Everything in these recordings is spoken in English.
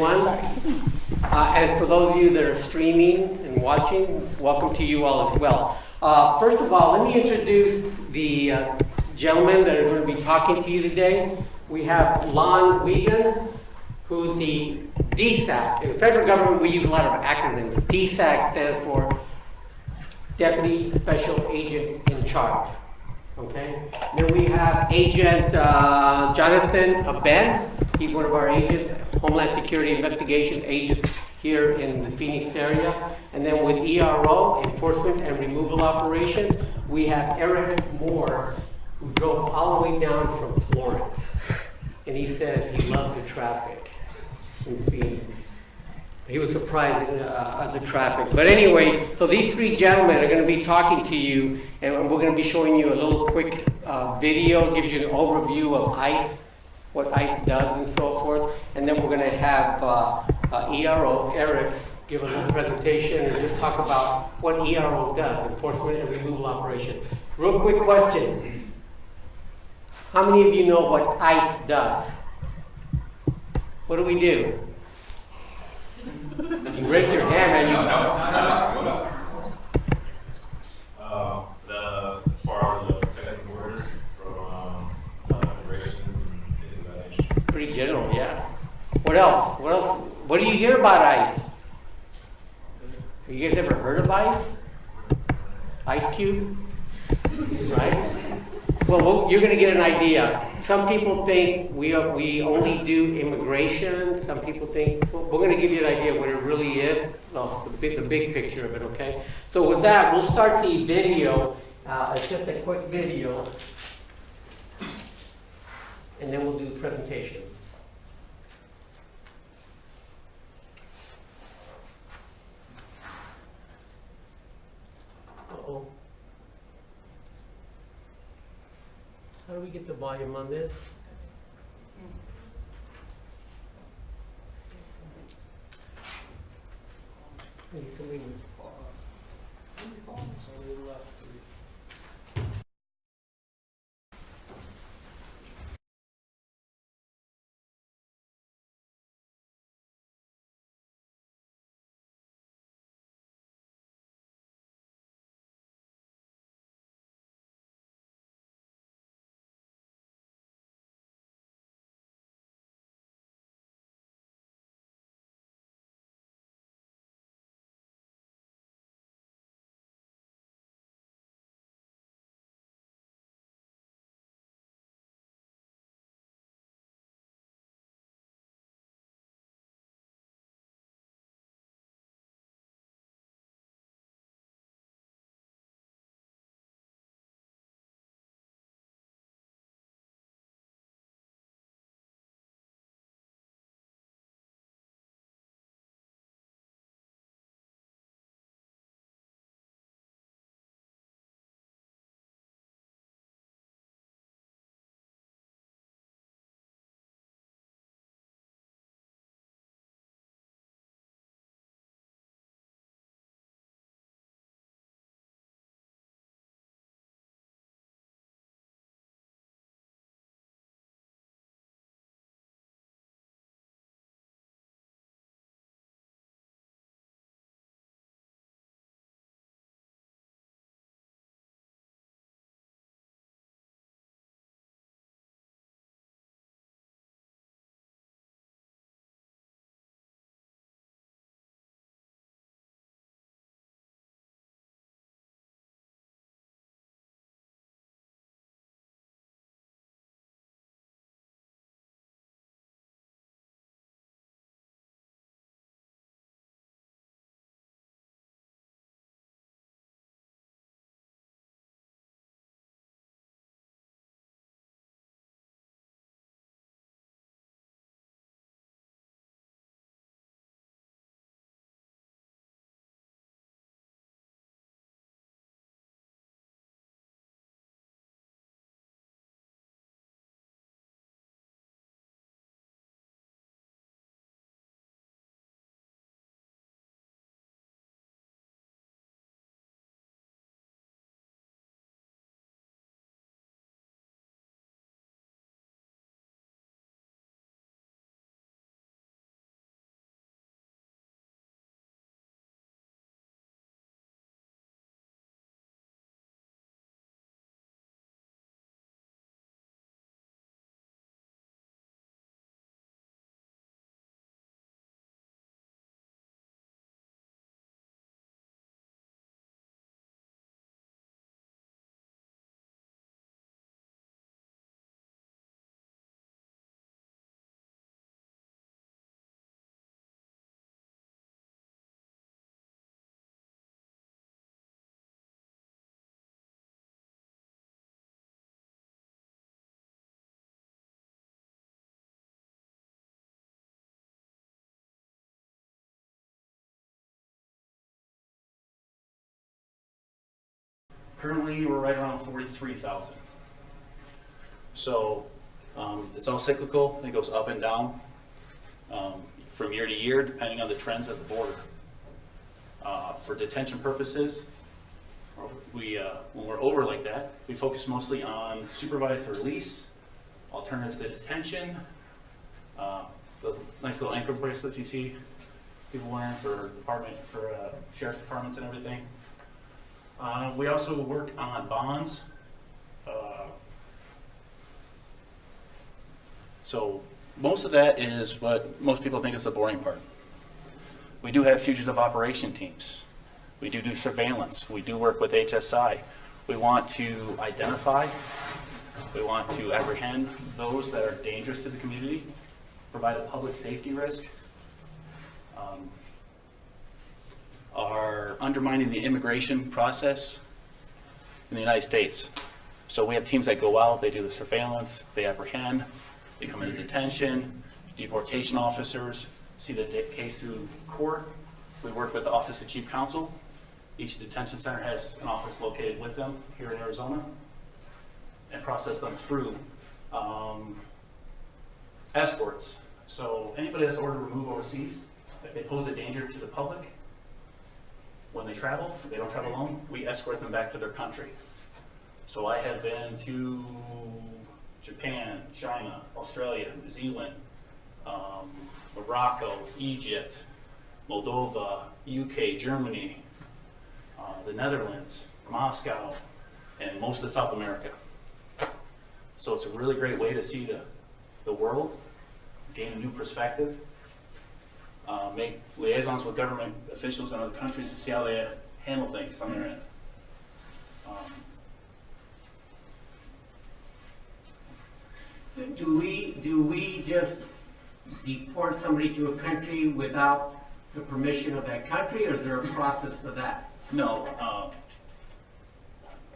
everyone. And for those of you that are streaming and watching, welcome to you all as well. First of all, let me introduce the gentlemen that are going to be talking to you today. We have Lon Wiegand, who's the DSAC. In the federal government, we use a lot of acronyms. DSAC stands for Deputy Special Agent in Charge. Okay. Then we have Agent Jonathan Aben. He's one of our agents, Homeland Security Investigation agents here in the Phoenix area. And then with ERO, Enforcement and Removal Operations, we have Eric Moore, who drove all the way down from Florence. And he says he loves the traffic in Phoenix. He was surprised at the traffic. But anyway, so these three gentlemen are going to be talking to you, and we're going to be showing you a little quick video. It gives you an overview of ICE, what ICE does and so forth. And then we're going to have ERO, Eric, give a little presentation and just talk about what ERO does, Enforcement and Removal Operation. Real quick question. How many of you know what ICE does? What do we do? You raised your hand and you... No. As far as the protecting borders from immigration and things of that nature. Pretty general, yeah. What else? What do you hear about ICE? Have you guys ever heard of ICE? Ice Cube? Right? Well, you're going to get an idea. Some people think we only do immigration. Some people think, well, we're going to give you an idea of what it really is, the big picture of it, okay? So with that, we'll start the video. It's just a quick video. And then we'll do the presentation. Uh-oh. How do we get the volume on this? Maybe somebody was... Currently, we're right around 43,000. So it's all cyclical. It goes up and down from year to year, depending on the trends at the border. For detention purposes, when we're over like that, we focus mostly on supervised release, alternatives to detention, those nice little ankle bracelets you see people wearing for sheriff's departments and everything. We also work on bonds. So most of that is what most people think is the boring part. We do have fugitive operation teams. We do surveillance. We do work with HSI. We want to identify, we want to apprehend those that are dangerous to the community, provide a public safety risk, are undermining the immigration process in the United States. So we have teams that go out, they do the surveillance, they apprehend, they come into detention, deportation officers, see the case through court. We work with the Office of Chief Counsel. Each detention center has an office located with them here in Arizona, and process them through escorts. So anybody that's ordered to remove overseas, if they pose a danger to the public, when they travel, if they don't travel alone, we escort them back to their country. So I have been to Japan, China, Australia, New Zealand, Morocco, Egypt, Moldova, UK, Germany, the Netherlands, Moscow, and most of South America. So it's a really great way to see the world, gain a new perspective, make liaisons with government officials in other countries to see how they handle things on their end. Do we just deport somebody to a country without the permission of that country, or is there a process for that? No.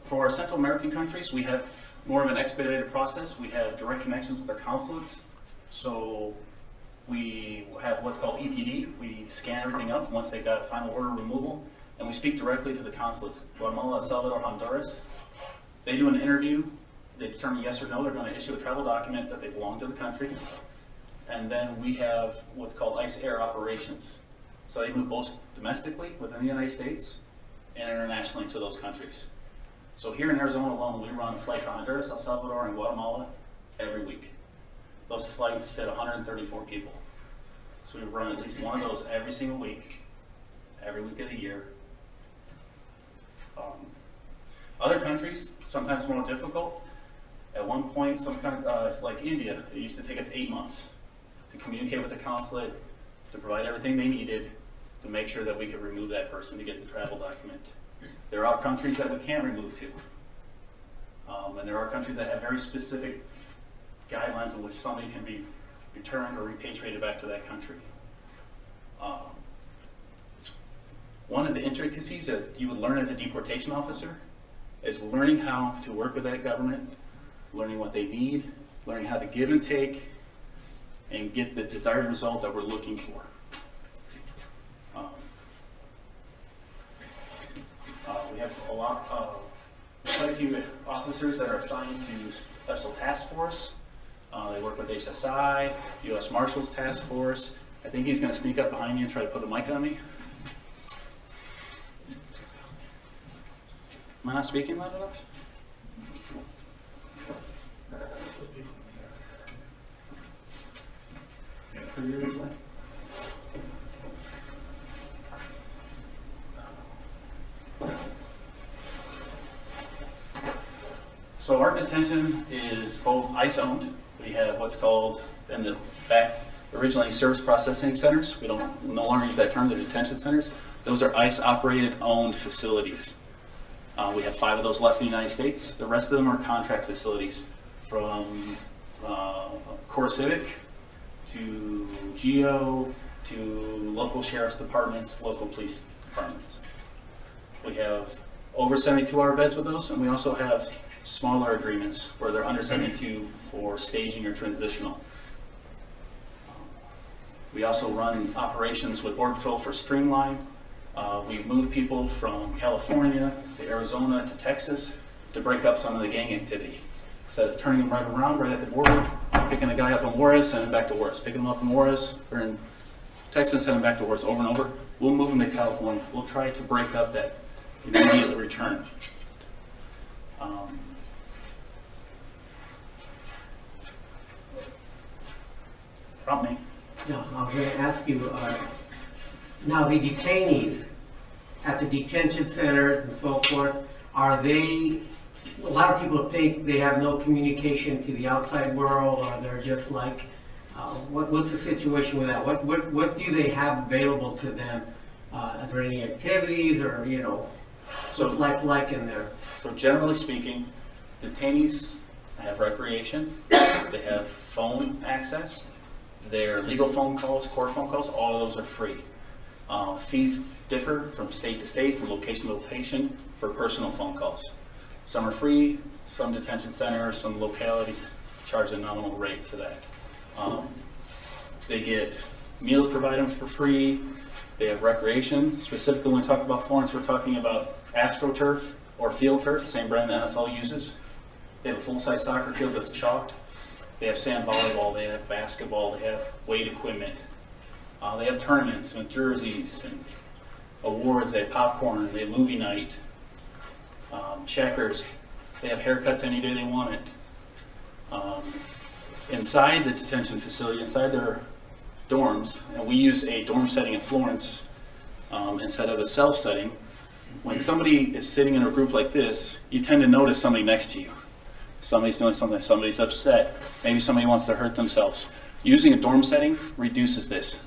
For Central American countries, we have more of an expedited process. We have direct connections with our consulates. So we have what's called ETD. We scan everything up once they've got a final order of removal, and we speak directly to the consulates. Guatemala, El Salvador, Honduras. They do an interview. They determine yes or no. They're going to issue a travel document that they belong to the country. And then we have what's called ICE air operations. So they move both domestically within the United States and internationally to those countries. So here in Arizona alone, we run a flight to Honduras, El Salvador, and Guatemala every week. Those flights fit 134 people. So we run at least one of those every single week of the year. Other countries, sometimes more difficult. At one point, like India, it used to take us 8 months to communicate with the consulate, to provide everything they needed to make sure that we could remove that person to get the travel document. There are countries that we can't remove to. And there are countries that have very specific guidelines in which somebody can be returned or repatriated back to that country. One of the intricacies that you would learn as a deportation officer is learning how to work with that government, learning what they need, learning how to give and take, and get the desired result that we're looking for. We have quite a few officers that are assigned to Special Task Force. They work with HSI, U.S. Marshals Task Force. I think he's going to sneak up behind me and try to put a mic on me. Am I not speaking loud enough? So our detention is both ICE owned. We have what's called in the back originally service processing centers. We don't no longer use that term, the detention centers. Those are ICE operated owned facilities. We have 5 of those left in the United States. The rest of them are contract facilities, from Core Civic to GEO to local sheriff's departments, local police departments. We have over 72-hour beds with those, and we also have smaller agreements where they're under 72 for staging or transitional. We also run operations with Border Patrol for Streamline, We moved people from California to Arizona to Texas to break up some of the gang activity. Instead of turning them right around, right at the border, picking a guy up in Juarez, send him back to Juarez. Picking him up in Juarez, or in Texas, send him back to Juarez over and over. We'll move him to California. We'll try to break up that immediate return. Prompt me. No, I was going to ask you, now the detainees at the detention centers and so forth, are they, a lot of people think they have no communication to the outside world, or they're just like, what's the situation with that? What do they have available to them? Are there any activities, or, you know, what's life like in there? So generally speaking, detainees have recreation, they have phone access, their legal phone calls, court phone calls, all of those are free. Fees differ from state to state, from location to location for personal phone calls. Some are free, some detention centers, some localities charge a nominal rate for that. They get meals provided for free, they have recreation. Specifically when we talk about Florence, we're talking about AstroTurf or Field Turf, the same brand the NFL uses. They have a full-size soccer field that's chalked. They have sand volleyball, they have basketball, they have weight equipment. They have tournaments and jerseys and awards, they have popcorn, they have movie night, checkers. They have haircuts any day they want it. Inside the detention facility, inside their dorms, and we use a dorm setting in Florence instead of a self setting. When somebody is sitting in a group like this, you tend to notice somebody next to you. Somebody's doing something, somebody's upset, maybe somebody wants to hurt themselves. Using a dorm setting reduces this.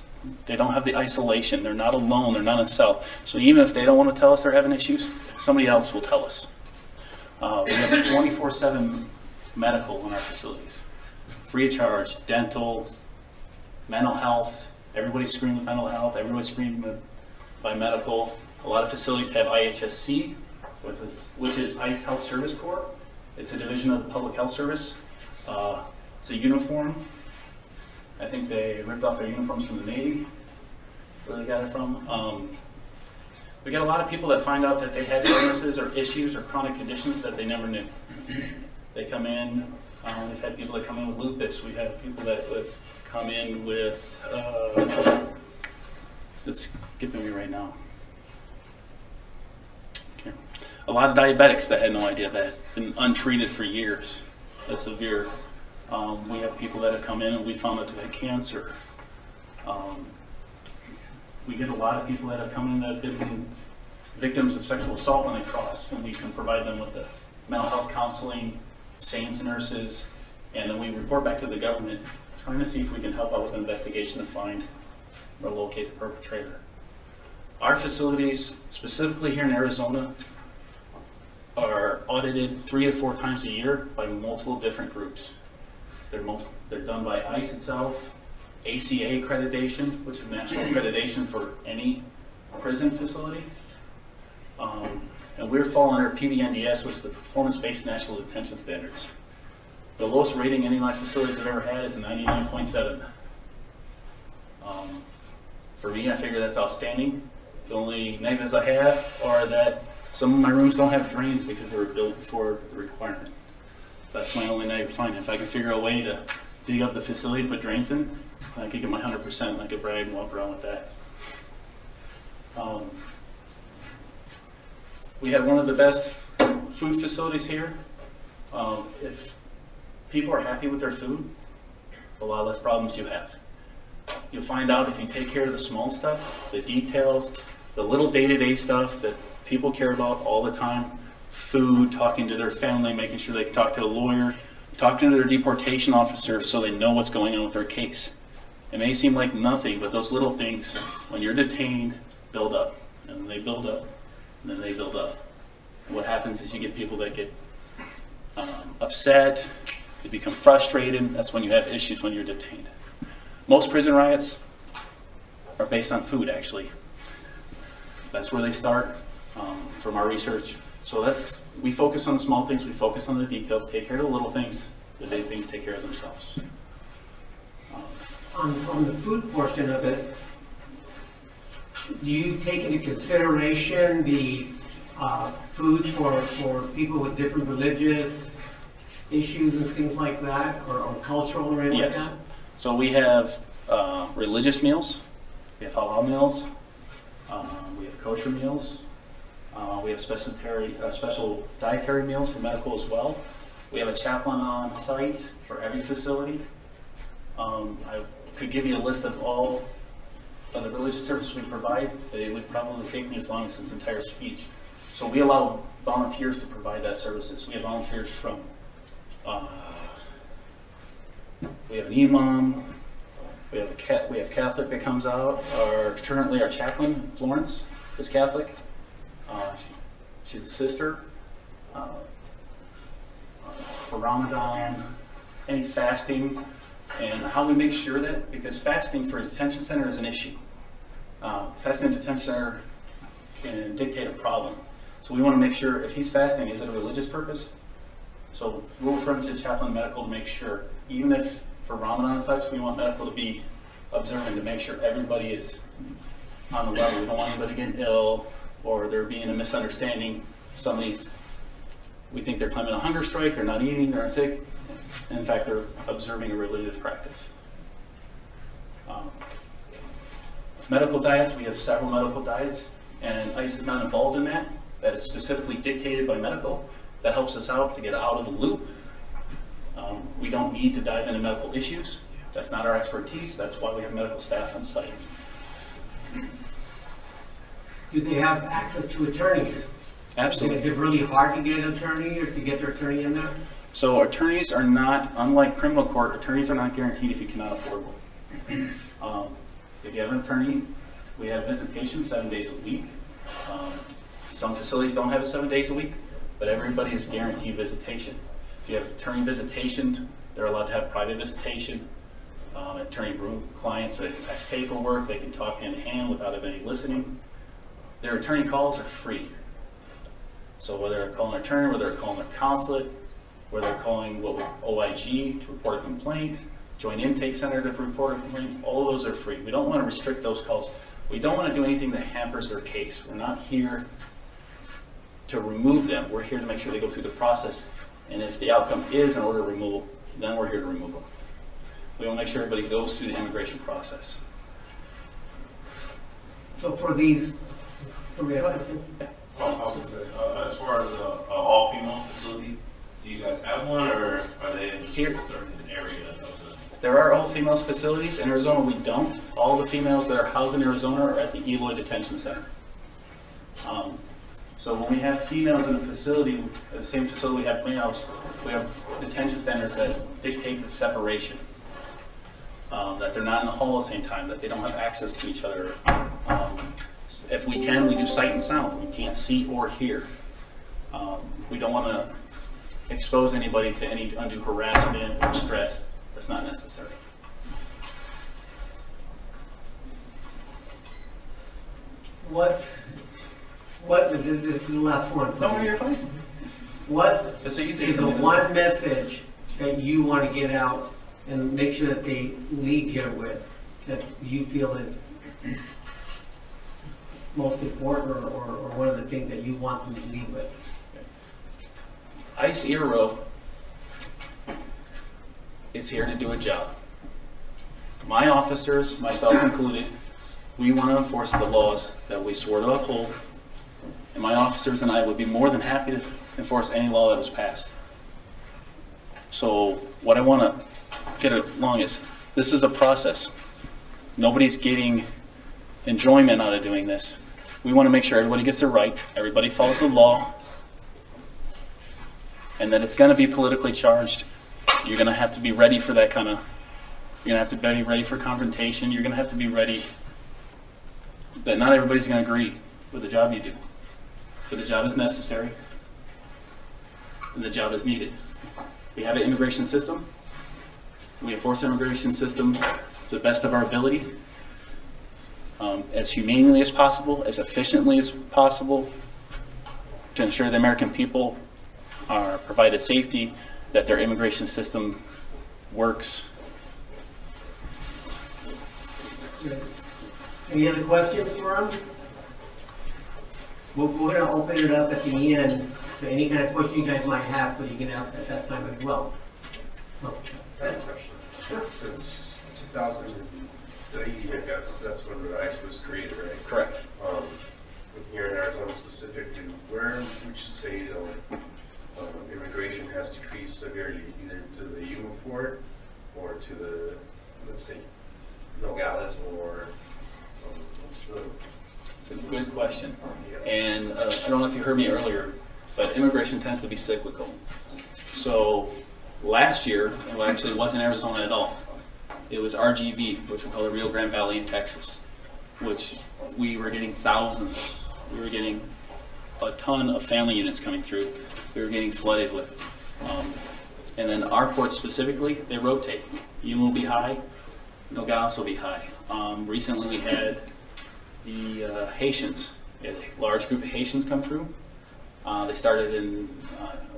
They don't have the isolation, they're not alone, they're not in a cell. So even if they don't want to tell us they're having issues, somebody else will tell us. We have 24/7 medical in our facilities. Free of charge, dental, mental health, everybody's screened with mental health, everybody's screened by medical. A lot of facilities have IHSC, which is ICE Health Service Corps. It's a division of the Public Health Service. It's a uniform. I think they ripped off their uniforms from the Navy, where they got it from. We get a lot of people that find out that they had illnesses or issues or chronic conditions that they never knew. They come in, we've had people that come in with lupus. We have people that have come in with, it's skipping me right now. Okay. A lot of diabetics that had no idea that had been untreated for years. That's severe. We have people that have come in and we found out they had cancer. We get a lot of people that have come in that have been victims of sexual assault when they cross, and we can provide them with the mental health counseling, SANES nurses, and then we report back to the government, trying to see if we can help out with an investigation to find or locate the perpetrator. Our facilities, specifically here in Arizona, are audited 3 to 4 times a year by multiple different groups. They're done by ICE itself, ACA accreditation, which is national accreditation for any prison facility. And we're falling under PBNDS, which is the Performance-Based National Detention Standards. The lowest rating any of my facilities have ever had is a 99.7. For me, I figure that's outstanding. The only negatives I have are that some of my rooms don't have drains because they were built before the requirement. So that's my only negative finding. If I could figure a way to dig up the facility to put drains in, I could get my 100% and I could brag and walk around with that. We have one of the best food facilities here. If people are happy with their food, a lot less problems you have. You'll find out if you take care of the small stuff, the details, the little day-to-day stuff that people care about all the time, food, talking to their family, making sure they can talk to a lawyer, talking to their deportation officer so they know what's going on with their case. It may seem like nothing, but those little things, when you're detained, build up. And they build up, and then they build up. And what happens is you get people that get upset, they become frustrated. That's when you have issues when you're detained. Most prison riots are based on food, actually. That's where they start from our research. So we focus on the small things, we focus on the details, take care of the little things, the big things take care of themselves. On the food portion of it, do you take into consideration the foods for people with different religious issues and things like that, or cultural or anything like Yes. that? So we have religious meals, we have halal meals, we have kosher meals, we have special dietary meals for medical as well. We have a chaplain on site for every facility. I could give you a list of all of the religious services we provide. It would probably take me as long as this entire speech. So we allow volunteers to provide that services. We have volunteers from, we have an imam, we have Catholic that comes out. Currently our chaplain, Florence, is Catholic. She's a sister. For Ramadan, any fasting, and how we make sure that, because fasting for a detention center is an issue. Fasting in a detention center can dictate a problem. So we want to make sure if he's fasting, is it a religious purpose? So we'll refer him to chaplain medical to make sure, even if for Ramadan and such, we want medical to be observing to make sure everybody is on the level. We don't want anybody getting ill or there being a misunderstanding. We think they're claiming a hunger strike, they're not eating, they're sick. In fact, they're observing a religious practice. Medical diets, we have several medical diets, and ICE is not involved in that. That is specifically dictated by medical. That helps us out to get out of the loop. We don't need to dive into medical issues. That's not our expertise. That's why we have medical staff on site. Do they have access to attorneys? Absolutely. Is it really hard to get an attorney or to get their attorney in there? So attorneys are not, unlike criminal court, attorneys are not guaranteed if you cannot afford one. If you have an attorney, we have visitation 7 days a week. Some facilities don't have it 7 days a week, but everybody is guaranteed visitation. If you have attorney visitation, they're allowed to have private visitation. Attorney room clients, so they can pass paperwork, they can talk hand in hand without anybody listening. Their attorney calls are free. So whether they're calling an attorney, whether they're calling their consulate, whether they're calling OIG to report a complaint, Joint Intake Center to report a complaint, all of those are free. We don't want to restrict those calls. We don't want to do anything that hampers their case. We're not here to remove them. We're here to make sure they go through the process. And if the outcome is an order of removal, then we're here to remove them. We want to make sure everybody goes through the immigration process. So for these, I was gonna say, as far as an all-female facility, do you guys have one, or are they in just Here. a certain area of the? There are all females facilities. In Arizona, we don't. All the females that are housed in Arizona are at the Eloy Detention Center. So when we have females in a facility, at the same facility we have males, we have detention centers that dictate the separation. That they're not in the hall at the same time, that they don't have access to each other. If we can, we do sight and sound. We can't see or hear. We don't want to expose anybody to any undue harassment or stress that's not necessary. this is the last one. No, you're fine. What It's easy. is the one message that you want to get out and make sure that they leave here with, that you feel is most important, or one of the things that you want them to leave with? ICE ERO is here to do a job. My officers, myself included, we want to enforce the laws that we swore to uphold, and my officers and I would be more than happy to enforce any law that was passed. So what I want to get along is, this is a process. Nobody's getting enjoyment out of doing this. We want to make sure everybody gets it right, everybody follows the law, and that it's going to be politically charged. You're going to have to be ready for that kind of, you're going to have to be ready for confrontation. You're going to have to be ready that not everybody's going to agree with the job you do. But the job is necessary, and the job is needed. We have an immigration system. We enforce the immigration system to the best of our ability, as humanely as possible, as efficiently as possible, to ensure the American people are provided safety, that their immigration system works. Any other questions for him? We're going to open it up at the end to any kind of question you guys might have, so you can ask at that time as well. Oh. I have a question. Since 2003, I guess that's when the ICE was created, right? Correct. Here in Arizona specifically, where would you say immigration has decreased severely, either to the Yuma port or to the, let's say, Nogales, or what's the... It's a good question. And I don't know if you heard me earlier, but immigration tends to be cyclical. So last year, it actually wasn't Arizona at all. It was RGV, which we call the Rio Grande Valley in Texas, which we were getting thousands. We were getting a ton of family units coming through. We were getting flooded with. And then our ports specifically, they rotate. Yuma will be high, Nogales will be high. Recently we had the Haitians, we had a large group of Haitians come through. They started in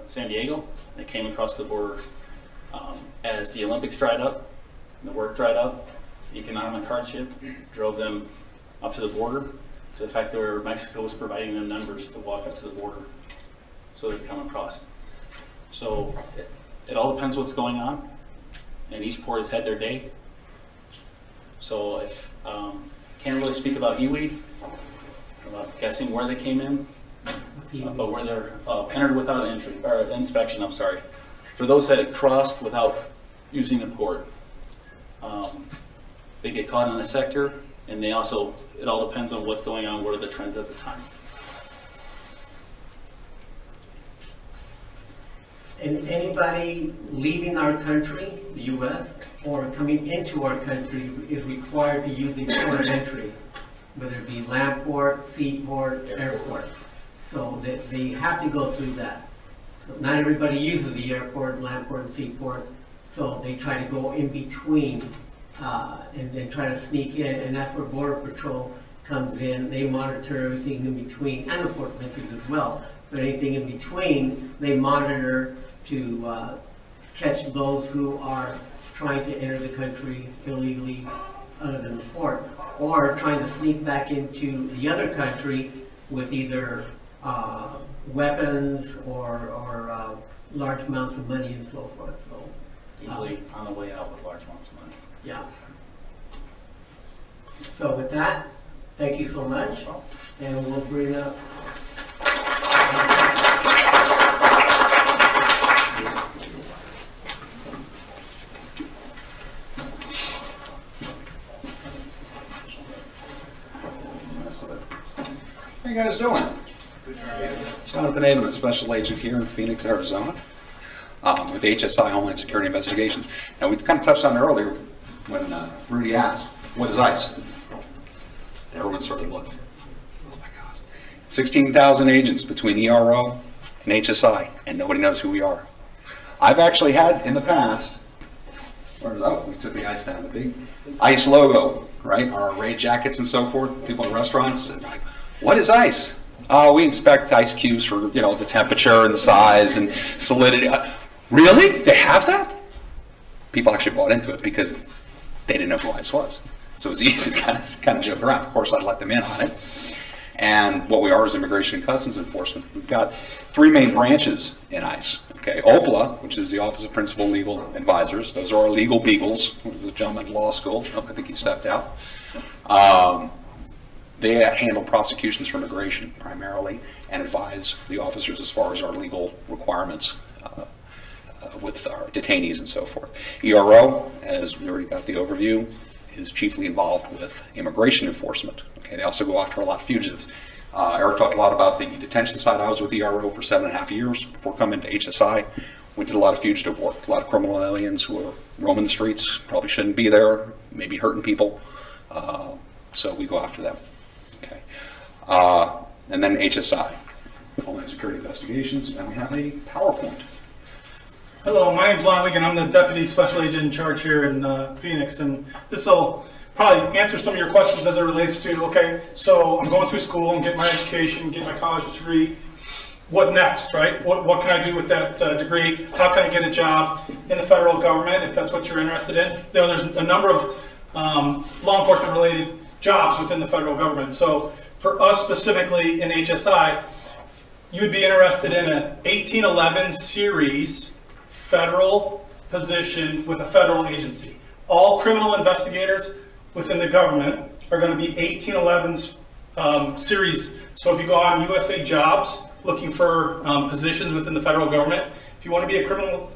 San Diego. They came across the border. As the Olympics dried up, the work dried up, economic hardship drove them up to the border, to the fact that Mexico was providing them numbers to walk up to the border so they come across. So it all depends what's going on, and each port has had their day. So if can't really speak about Iwi, about guessing where they came in, but where they're entered without entry or inspection. I'm sorry. For those that had crossed without using the port, they get caught in the sector, and they also, it all depends on what's going on, what are the trends at the time. And anybody leaving our country, the U.S., or coming into our country is required to use the port of entry, whether it be land port, seaport, airport. So they have to go through that. So not everybody uses the airport, land port, and seaport, so they try to go in between and then try to sneak in, and that's where Border Patrol comes in. They monitor everything in between, and the port of entries as well. But anything in between, they monitor to catch those who are trying to enter the country illegally other than the port, or trying to sneak back into the other country with either weapons or large amounts of money and so forth. So Usually on the way out with large amounts of money. yeah. So with that, thank you so much, and we'll bring up. How you guys doing? Jonathan Ademan, Special Agent here in Phoenix, Arizona, with HSI Homeland Security Investigations. Now, we kind of touched on it earlier when Rudy asked, what is ICE? Everyone started looking. Oh my God. 16,000 agents between ERO and HSI, and nobody knows who we are. I've actually had in the past, we took the ICE down, the big ICE logo, right, our raid jackets and so forth, people in restaurants, and like, what is ICE? We inspect ice cubes for, the temperature and the size and solidity. Really? They have that? People actually bought into it because they didn't know who ICE was. So it was easy to kind of joke around. Of course, I'd let them in on it. And what we are is Immigration and Customs Enforcement. We've got three main branches in ICE. Okay, OPLA, which is the Office of Principal Legal Advisors. Those are our legal beagles. There's a gentleman in law school. I think he stepped out. They handle prosecutions for immigration primarily and advise the officers as far as our legal requirements with our detainees and so forth. ERO, as we already got the overview, is chiefly involved with immigration enforcement. Okay, they also go after a lot of fugitives. Eric talked a lot about the detention side. I was with ERO for 7.5 years before coming to HSI. We did a lot of fugitive work, a lot of criminal aliens who are roaming the streets, probably shouldn't be there, maybe hurting people. So we go after them. Okay, and then HSI, Homeland Security Investigations, and we have a PowerPoint. Hello, my name's Lon Wigan. I'm the Deputy Special Agent in charge here in Phoenix, and this will probably answer some of your questions as it relates to, okay, so I'm going through school and getting my education, getting my college degree. What next, right? What can I do with that degree? How can I get a job in the federal government if that's what you're interested in? There's a number of law enforcement related jobs within the federal government. So for us specifically in HSI, you would be interested in an 1811 series federal position with a federal agency. All criminal investigators within the government are going to be 1811's series. So if you go on USA Jobs looking for positions within the federal government, if you want to be a criminal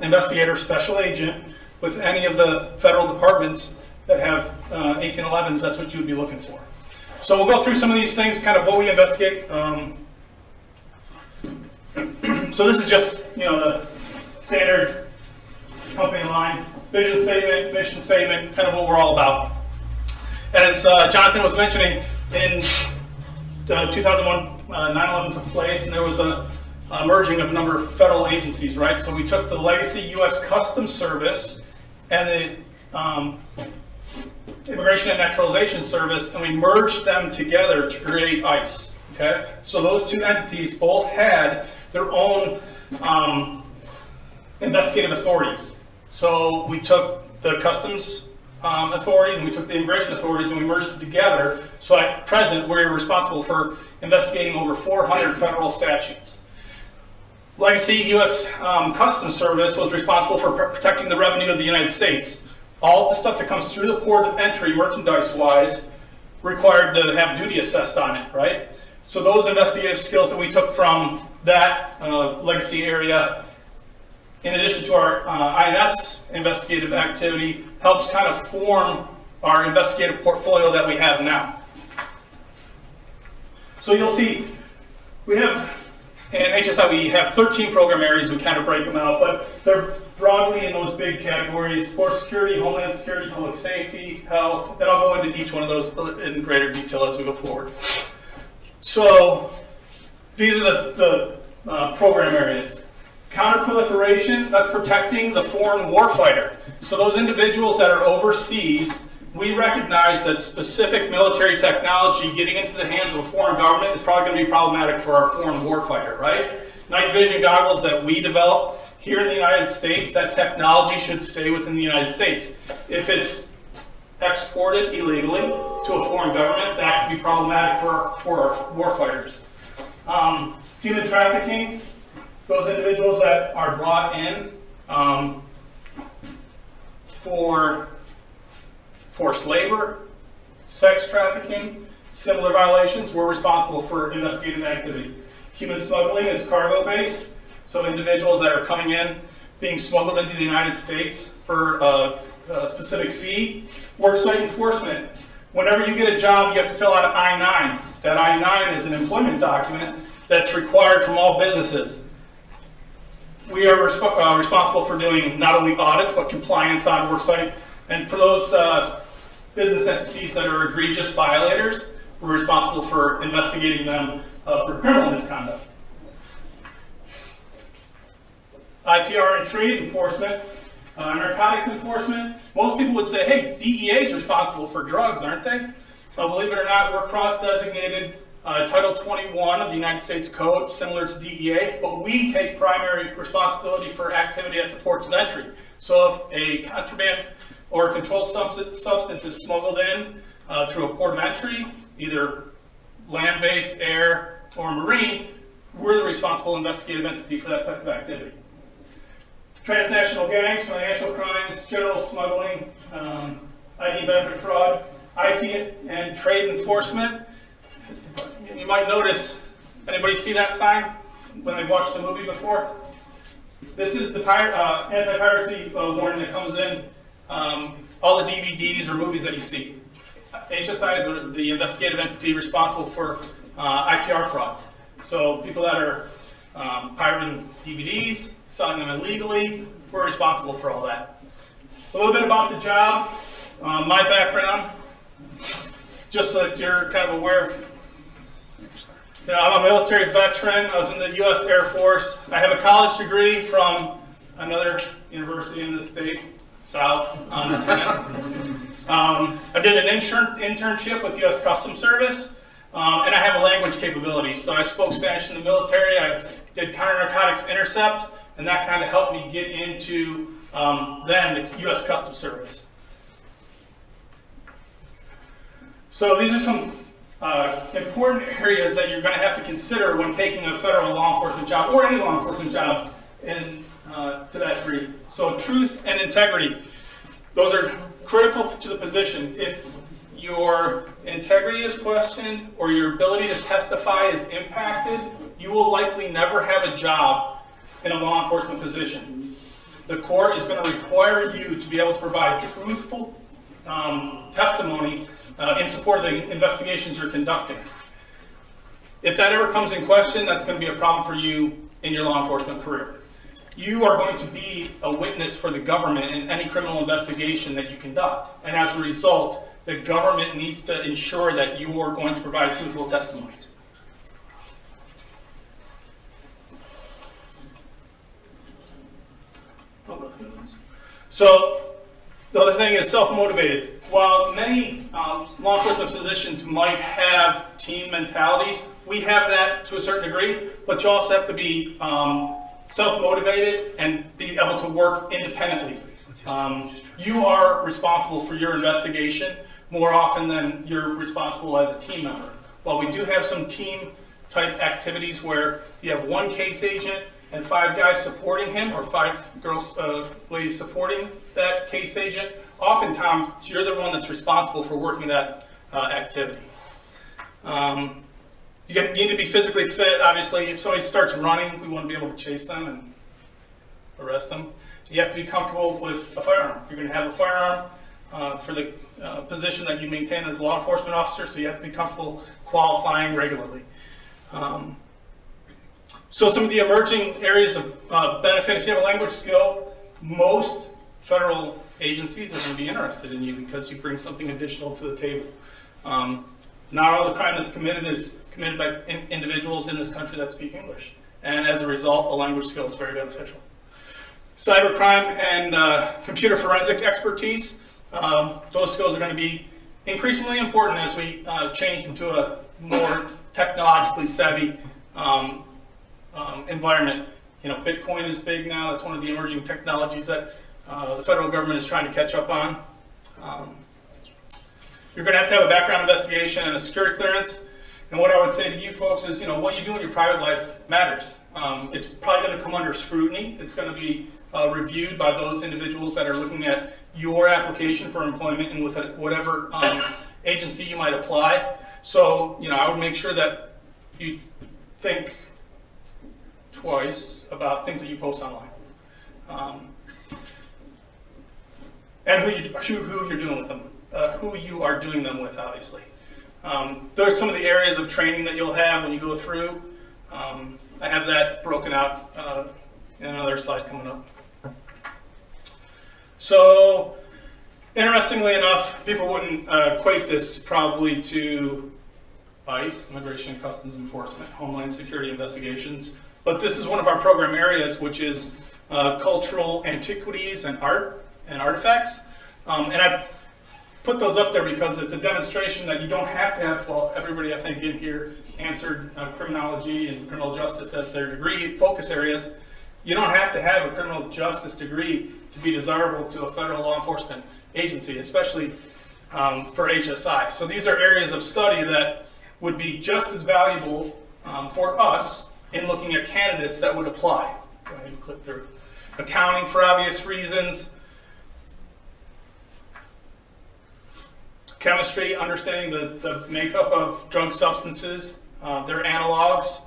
investigator, special agent with any of the federal departments that have 1811s, that's what you would be looking for. So we'll go through some of these things, kind of what we investigate. So this is just, the standard company line, vision statement, mission statement, kind of what we're all about. As Jonathan was mentioning, in 2001, 9/11 took place, and there was a merging of a number of federal agencies, right? So we took the legacy U.S. Customs Service and the Immigration and Naturalization Service, and we merged them together to create ICE, okay? So those two entities both had their own investigative authorities. So we took the customs authorities and we took the immigration authorities and we merged them together. So at present, we're responsible for investigating over 400 federal statutes. Legacy U.S. Customs Service was responsible for protecting the revenue of the United States. All of the stuff that comes through the port of entry, merchandise-wise, required to have duty assessed on it, right? So those investigative skills that we took from that legacy area, in addition to our INS investigative activity, helps kind of form our investigative portfolio that we have now. So you'll see, we have, in HSI, we have 13 program areas, we kind of break them out, but they're broadly in those big categories: port security, homeland security, public safety, health, and I'll go into each one of those in greater detail as we go forward. So these are the program areas. Counterproliferation, that's protecting the foreign warfighter. So those individuals that are overseas, we recognize that specific military technology getting into the hands of a foreign government is probably going to be problematic for our foreign warfighter, right? Night vision goggles that we develop here in the United States, that technology should stay within the United States. If it's exported illegally to a foreign government, that can be problematic for our warfighters. Human trafficking, those individuals that are brought in for forced labor, sex trafficking, similar violations, we're responsible for investigating that activity. Human smuggling is cargo-based, so individuals that are coming in, being smuggled into the United States for a specific fee. Worksite enforcement. Whenever you get a job, you have to fill out an I-9. That I-9 is an employment document that's required from all businesses. We are responsible for doing not only audits, but compliance on worksite. And for those business entities that are egregious violators, we're responsible for investigating them for criminal misconduct. IPR and trade enforcement, narcotics enforcement. Most people would say, hey, DEA is responsible for drugs, aren't they? Believe it or not, we're cross-designated Title 21 of the United States Code, similar to DEA, but we take primary responsibility for activity at the ports of entry. So if a contraband or a controlled substance is smuggled in through a port of entry, either land-based, air, or marine, we're the responsible investigative entity for that type of activity. Transnational gangs, financial crimes, general smuggling, ID benefit fraud, IP and trade enforcement. You might notice, anybody see that sign when they watched the movie before? This is the anti-piracy warning that comes in all the DVDs or movies that you see. HSI is the investigative entity responsible for IPR fraud. So people that are pirating DVDs, selling them illegally, we're responsible for all that. A little bit about the job, my background, just so that you're kind of aware of. I'm a military veteran. I was in the U.S. Air Force. I have a college degree from another university in the state, South Montana. I did an internship with U.S. Customs Service, and I have a language capability. So I spoke Spanish in the military. I did counter-narcotics intercept, and that kind of helped me get into then the U.S. Customs Service. So these are some important areas that you're going to have to consider when taking a federal law enforcement job or any law enforcement job to that degree. So truth and integrity, those are critical to the position. If your integrity is questioned or your ability to testify is impacted, you will likely never have a job in a law enforcement position. The court is going to require you to be able to provide truthful testimony in support of the investigations you're conducting. If that ever comes in question, that's going to be a problem for you in your law enforcement career. You are going to be a witness for the government in any criminal investigation that you conduct. And as a result, the government needs to ensure that you are going to provide truthful testimony. So the other thing is self-motivated. While many law enforcement positions might have team mentalities, we have that to a certain degree, but you also have to be self-motivated and be able to work independently. You are responsible for your investigation more often than you're responsible as a team member. While we do have some team type activities where you have one case agent and 5 guys supporting him, or 5 ladies supporting that case agent, oftentimes you're the one that's responsible for working that activity. You need to be physically fit. Obviously, if somebody starts running, we want to be able to chase them and arrest them. You have to be comfortable with a firearm. You're going to have a firearm for the position that you maintain as a law enforcement officer, so you have to be comfortable qualifying regularly. So some of the emerging areas of benefit, if you have a language skill, most federal agencies are going to be interested in you because you bring something additional to the table. Not all the crime that's committed is committed by individuals in this country that speak English. And as a result, a language skill is very beneficial. Cybercrime and computer forensic expertise, those skills are going to be increasingly important as we change into a more technologically savvy environment. You know, Bitcoin is big now. That's one of the emerging technologies that the federal government is trying to catch up on. You're going to have a background investigation and a security clearance. And what I would say to you folks is, you know, what you do in your private life matters. It's probably going to come under scrutiny. It's going to be reviewed by those individuals that are looking at your application for employment and with whatever agency you might apply. So, you know, I would make sure that you think twice about things that you post online. And who you're doing with them, who you are doing them with, obviously. There's some of the areas of training that you'll have when you go through. I have that broken out in another slide coming up. So, interestingly enough, people wouldn't equate this probably to ICE, Immigration and Customs Enforcement, Homeland Security Investigations. But this is one of our program areas, which is cultural antiquities and art and artifacts. And I put those up there because it's a demonstration that you don't have to have, well, everybody I think in here answered criminology and criminal justice as their degree focus areas. You don't have to have a criminal justice degree to be desirable to a federal law enforcement agency, especially for HSI. So these are areas of study that would be just as valuable for us in looking at candidates that would apply. Go ahead and click through. Accounting for obvious reasons. Chemistry, understanding the makeup of drug substances, their analogs.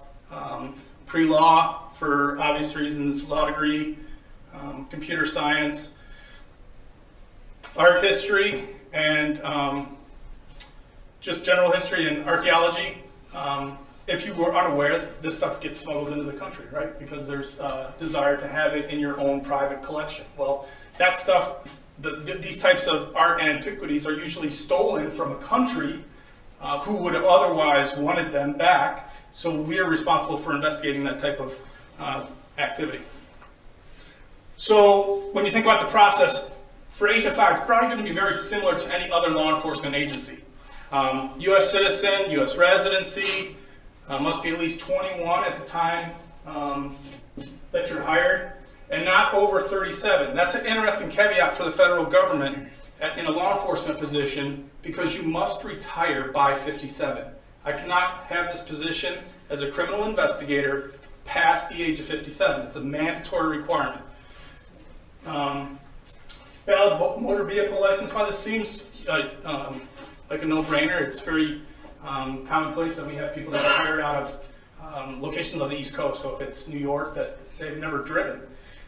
Pre-law for obvious reasons, law degree. Computer science. Art history, and just general history and archaeology. If you were unaware, this stuff gets smuggled into the country, right? Because there's a desire to have it in your own private collection. Well, that stuff, these types of art and antiquities are usually stolen from a country who would have otherwise wanted them back. So we are responsible for investigating that type of activity. So when you think about the process, for HSI, it's probably going to be very similar to any other law enforcement agency. U.S. citizen, U.S. residency, must be at least 21 at the time that you're hired, and not over 37. That's an interesting caveat for the federal government in a law enforcement position because you must retire by 57. I cannot have this position as a criminal investigator past the age of 57. It's a mandatory requirement. Valid motor vehicle license. While this seems like a no-brainer, it's very commonplace that we have people that are hired out of locations on the East Coast. So if it's New York that they've never driven,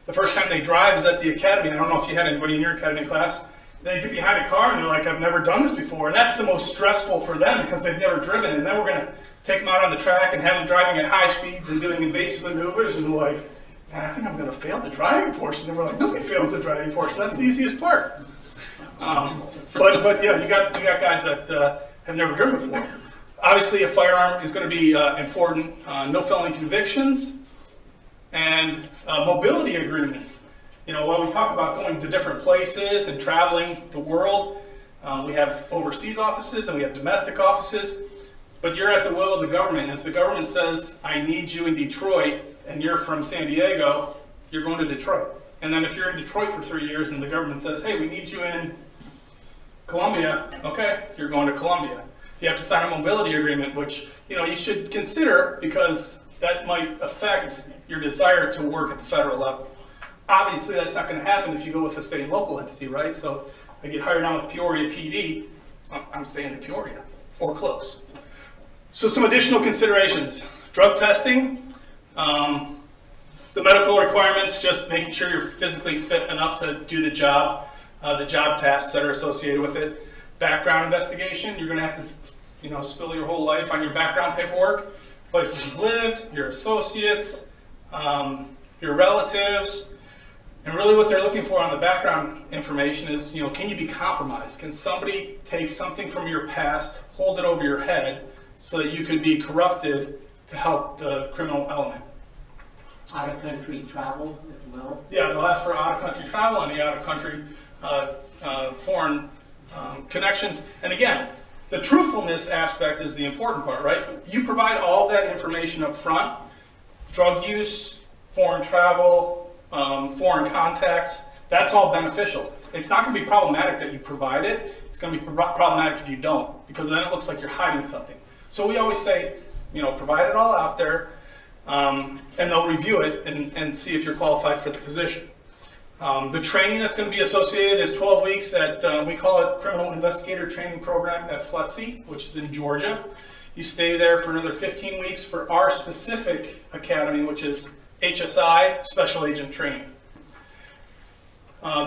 the first time they drive is at the academy. And I don't know if you had anybody in your academy class. They get behind a car and they're like, I've never done this before. And that's the most stressful for them because they've never driven. And then we're going to take them out on the track and have them driving at high speeds and doing invasive maneuvers. And they're like, man, I think I'm going to fail the driving portion. And we're like, nobody fails the driving portion. That's the easiest part. But yeah, you got guys that have never driven before. Obviously, a firearm is going to be important. No felony convictions and mobility agreements. You know, while we talk about going to different places and traveling the world, we have overseas offices and we have domestic offices, but you're at the will of the government. If the government says, I need you in Detroit, and you're from San Diego, you're going to Detroit. And then if you're in Detroit for 3 years and the government says, hey, we need you in Columbia, okay, you're going to Columbia. You have to sign a mobility agreement, which, you know, you should consider because that might affect your desire to work at the federal level. Obviously, that's not going to happen if you go with a state and local entity, right? So I get hired on with Peoria PD, I'm staying in Peoria or close. So some additional considerations. Drug testing, the medical requirements, just making sure you're physically fit enough to do the job tasks that are associated with it. Background investigation, you're going to have to, you know, spill your whole life on your background paperwork, places you've lived, your associates, your relatives. And really what they're looking for on the background information is, you know, can you be compromised? Can somebody take something from your past, hold it over your head so that you could be corrupted to help the criminal element? Out-of-country travel as well? Yeah, they'll ask for out-of-country travel and the out-of-country foreign connections. And again, the truthfulness aspect is the important part, right? You provide all that information up front, drug use, foreign travel, foreign contacts, that's all beneficial. It's not going to be problematic that you provide it. It's going to be problematic if you don't, because then it looks like you're hiding something. So we always say, you know, provide it all out there, and they'll review it and see if you're qualified for the position. The training that's going to be associated is 12 weeks at, we call it Criminal Investigator Training Program at FLETC, which is in Georgia. You stay there for another 15 weeks for our specific academy, which is HSI, Special Agent Training.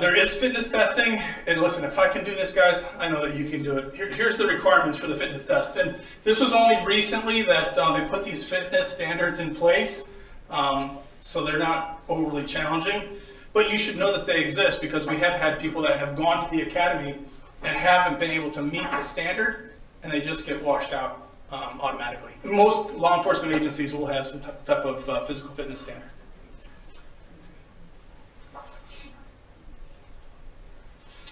There is fitness testing, and listen, if I can do this, guys, I know that you can do it. Here's the requirements for the fitness test, and this was only recently that they put these fitness standards in place, so they're not overly challenging, but you should know that they exist because we have had people that have gone to the academy and haven't been able to meet the standard, and they just get washed out automatically. Most law enforcement agencies will have some type of physical fitness standard.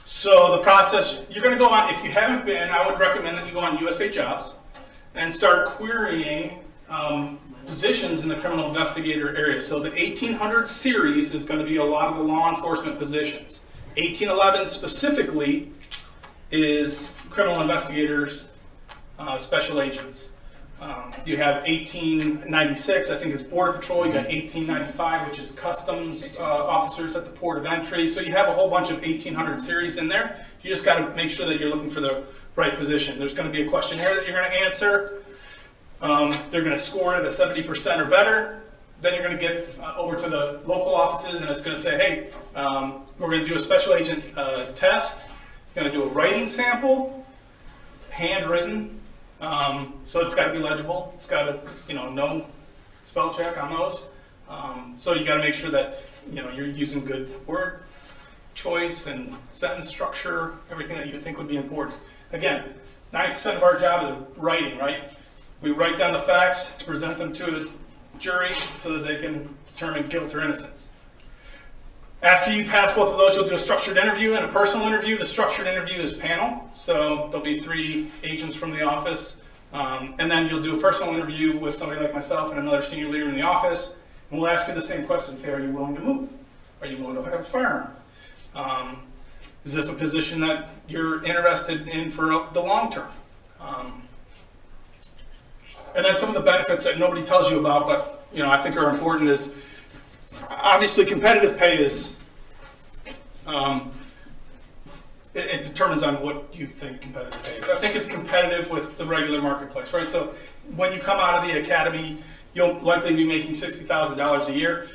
So the process, you're going to go on, if you haven't been, I would recommend that you go on USA Jobs and start querying positions in the criminal investigator area. So the 1800 series is going to be a lot of the law enforcement positions. 1811 specifically is criminal investigators, special agents. You have 1896, I think is Border Patrol. You got 1895, which is customs officers at the port of entry. So you have a whole bunch of 1800 series in there. You just got to make sure that you're looking for the right position. There's going to be a questionnaire that you're going to answer. They're going to score it at 70% or better. Then you're going to get over to the local offices, and it's going to say, hey, we're going to do a special agent test. You're going to do a writing sample, handwritten. So it's got to be legible. It's got to, you know, no spell check on those. So you got to make sure that, you know, you're using good word choice and sentence structure, everything that you would think would be important. Again, 90% of our job is writing, right? We write down the facts to present them to a jury so that they can determine guilt or innocence. After you pass both of those, you'll do a structured interview and a personal interview. The structured interview is panel, so there'll be 3 agents from the office, and then you'll do a personal interview with somebody like myself and another senior leader in the office, and we'll ask you the same questions. Hey, are you willing to move? Are you willing to have a firearm? Is this a position that you're interested in for the long term? And then some of the benefits that nobody tells you about, but I think are important is obviously competitive pay is it determines on what you think competitive pay is. I think it's competitive with the regular marketplace, right? So when you come out of the academy, you'll likely be making $60,000 a year.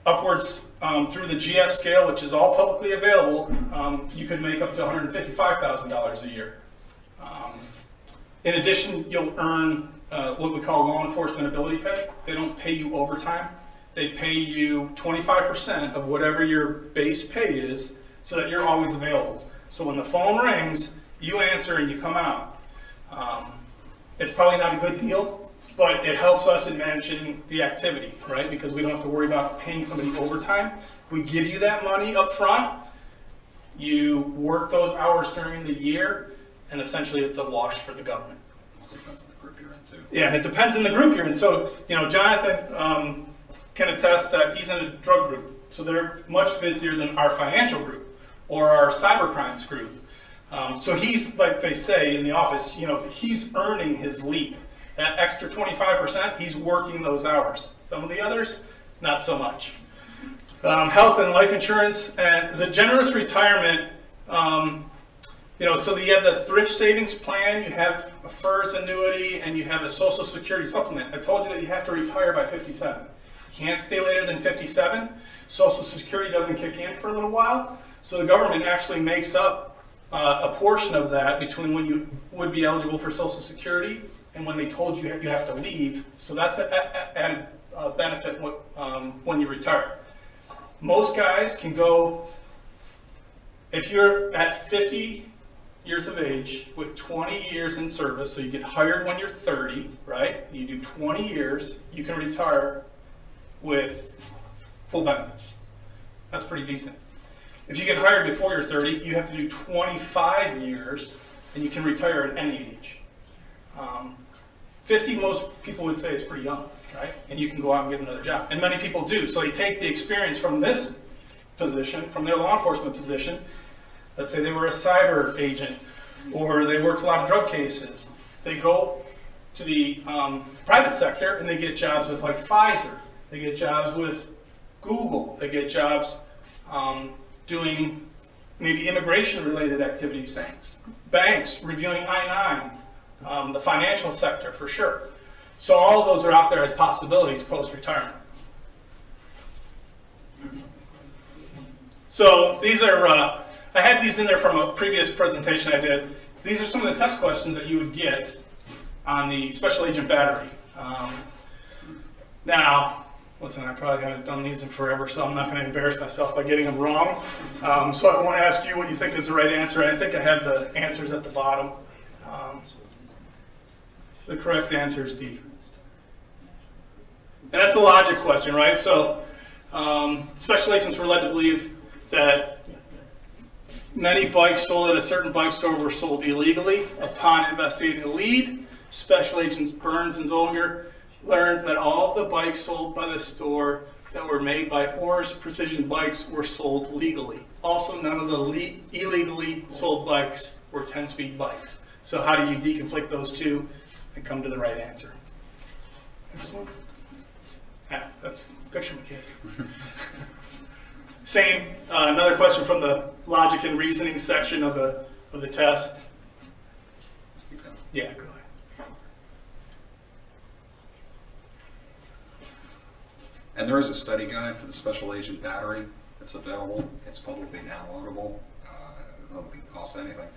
Upwards through the GS scale, which is all publicly available, you could make up to $155,000 a year. In addition, you'll earn what we call law enforcement ability pay. They don't pay you overtime. They pay you 25% of whatever your base pay is so that you're always available. So when the phone rings, you answer and you come out. It's probably not a good deal, but it helps us in managing the activity, right? Because we don't have to worry about paying somebody overtime. We give you that money up front. You work those hours during the year, and essentially it's a wash for the government. Depends on the group you're in too. Yeah, and it depends on the group you're in. So, Jonathan can attest that he's in a drug group. So they're much busier than our financial group or our cyber crimes group. So he's, like they say in the office, he's earning his leap. That extra 25%, he's working those hours. Some of the others, not so much. Health and life insurance and the generous retirement, so you have the thrift savings plan, you have a FERS annuity, and you have a Social Security supplement. I told you that you have to retire by 57. You can't stay later than 57. Social Security doesn't kick in for a little while. So the government actually makes up a portion of that between when you would be eligible for Social Security and when they told you you have to leave. So that's an added benefit when you retire. Most guys can go, if you're at 50 years of age with 20 years in service, so you get hired when you're 30, right? You do 20 years, you can retire with full benefits. That's pretty decent. If you get hired before you're 30, you have to do 25 years, and you can retire at any age. 50, most people would say is pretty young, right? And you can go out and get another job. And many people do. So they take the experience from this position, from their law enforcement position. Let's say they were a cyber agent, or they worked a lot of drug cases. They go to the private sector, and they get jobs with like Pfizer. They get jobs with Google. They get jobs doing maybe immigration-related activities, banks, reviewing I-9s, the financial sector for sure. So all of those are out there as possibilities post-retirement. So these are, I had these in there from a previous presentation I did. These are some of the test questions that you would get on the Special Agent Battery. Now, listen, I probably haven't done these in forever, so I'm not going to embarrass myself by getting them wrong. So I won't ask you what you think is the right answer. I think I have the answers at the bottom. The correct answer is D. And that's a logic question, right? So special agents were led to believe that many bikes sold at a certain bike store were sold illegally. Upon investigating the lead, Special Agents Burns and Zollinger learned that all of the bikes sold by the store that were made by Orr's Precision Bikes were sold legally. Also, none of the illegally sold bikes were 10-speed bikes. So how do you deconflict those two and come to the right answer? Next one. Yeah, that's picture McKay. Same, another question from the logic and reasoning section of the test. Yeah, go ahead. And there is a study guide for the Special Agent Battery. It's available. It's publicly downloadable. It don't cost anything.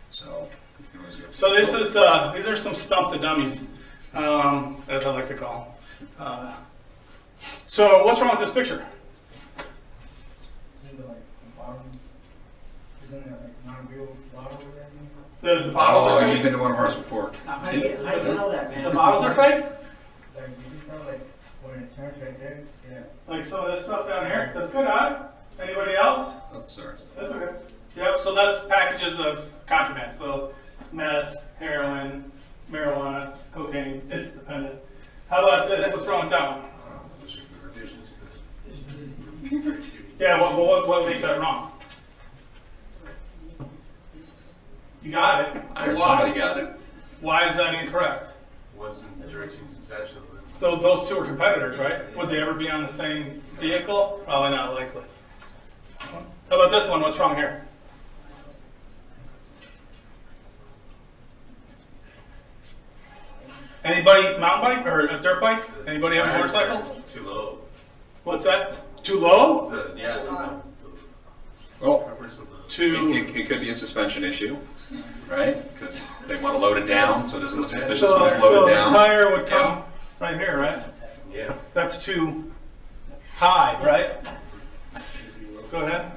So you can always go. So this is these are some stump the dummies, as I like to call them. So what's wrong with this picture? The bottles Oh, are you've fake? been to one of ours before. How do you know that, man? The bottles are fake? Like, you can tell, like, when it turns right there, yeah. Like some of this stuff down here? That's good, huh? Anybody else? Oh, sorry. That's okay. Yep, so that's packages of contraband. So meth, heroin, marijuana, cocaine, it's dependent. How about this? What's wrong with that one? Yeah, what makes that wrong? You got it. I heard Why? somebody got it. Why is that incorrect? One's in direction suspension. So those two are competitors, right? Would they ever be on the same vehicle? Probably not likely. How about this one? What's wrong here? Anybody mountain bike or a dirt bike? Anybody have a motorcycle? Too low. What's that? Too low? Yeah. Well, Too. it could be a suspension issue, right? Because they want to load it down, so it doesn't look suspicious So, when it's so loaded the down. tire would come Yeah. right here, right? Yeah. That's too high, right? Go ahead.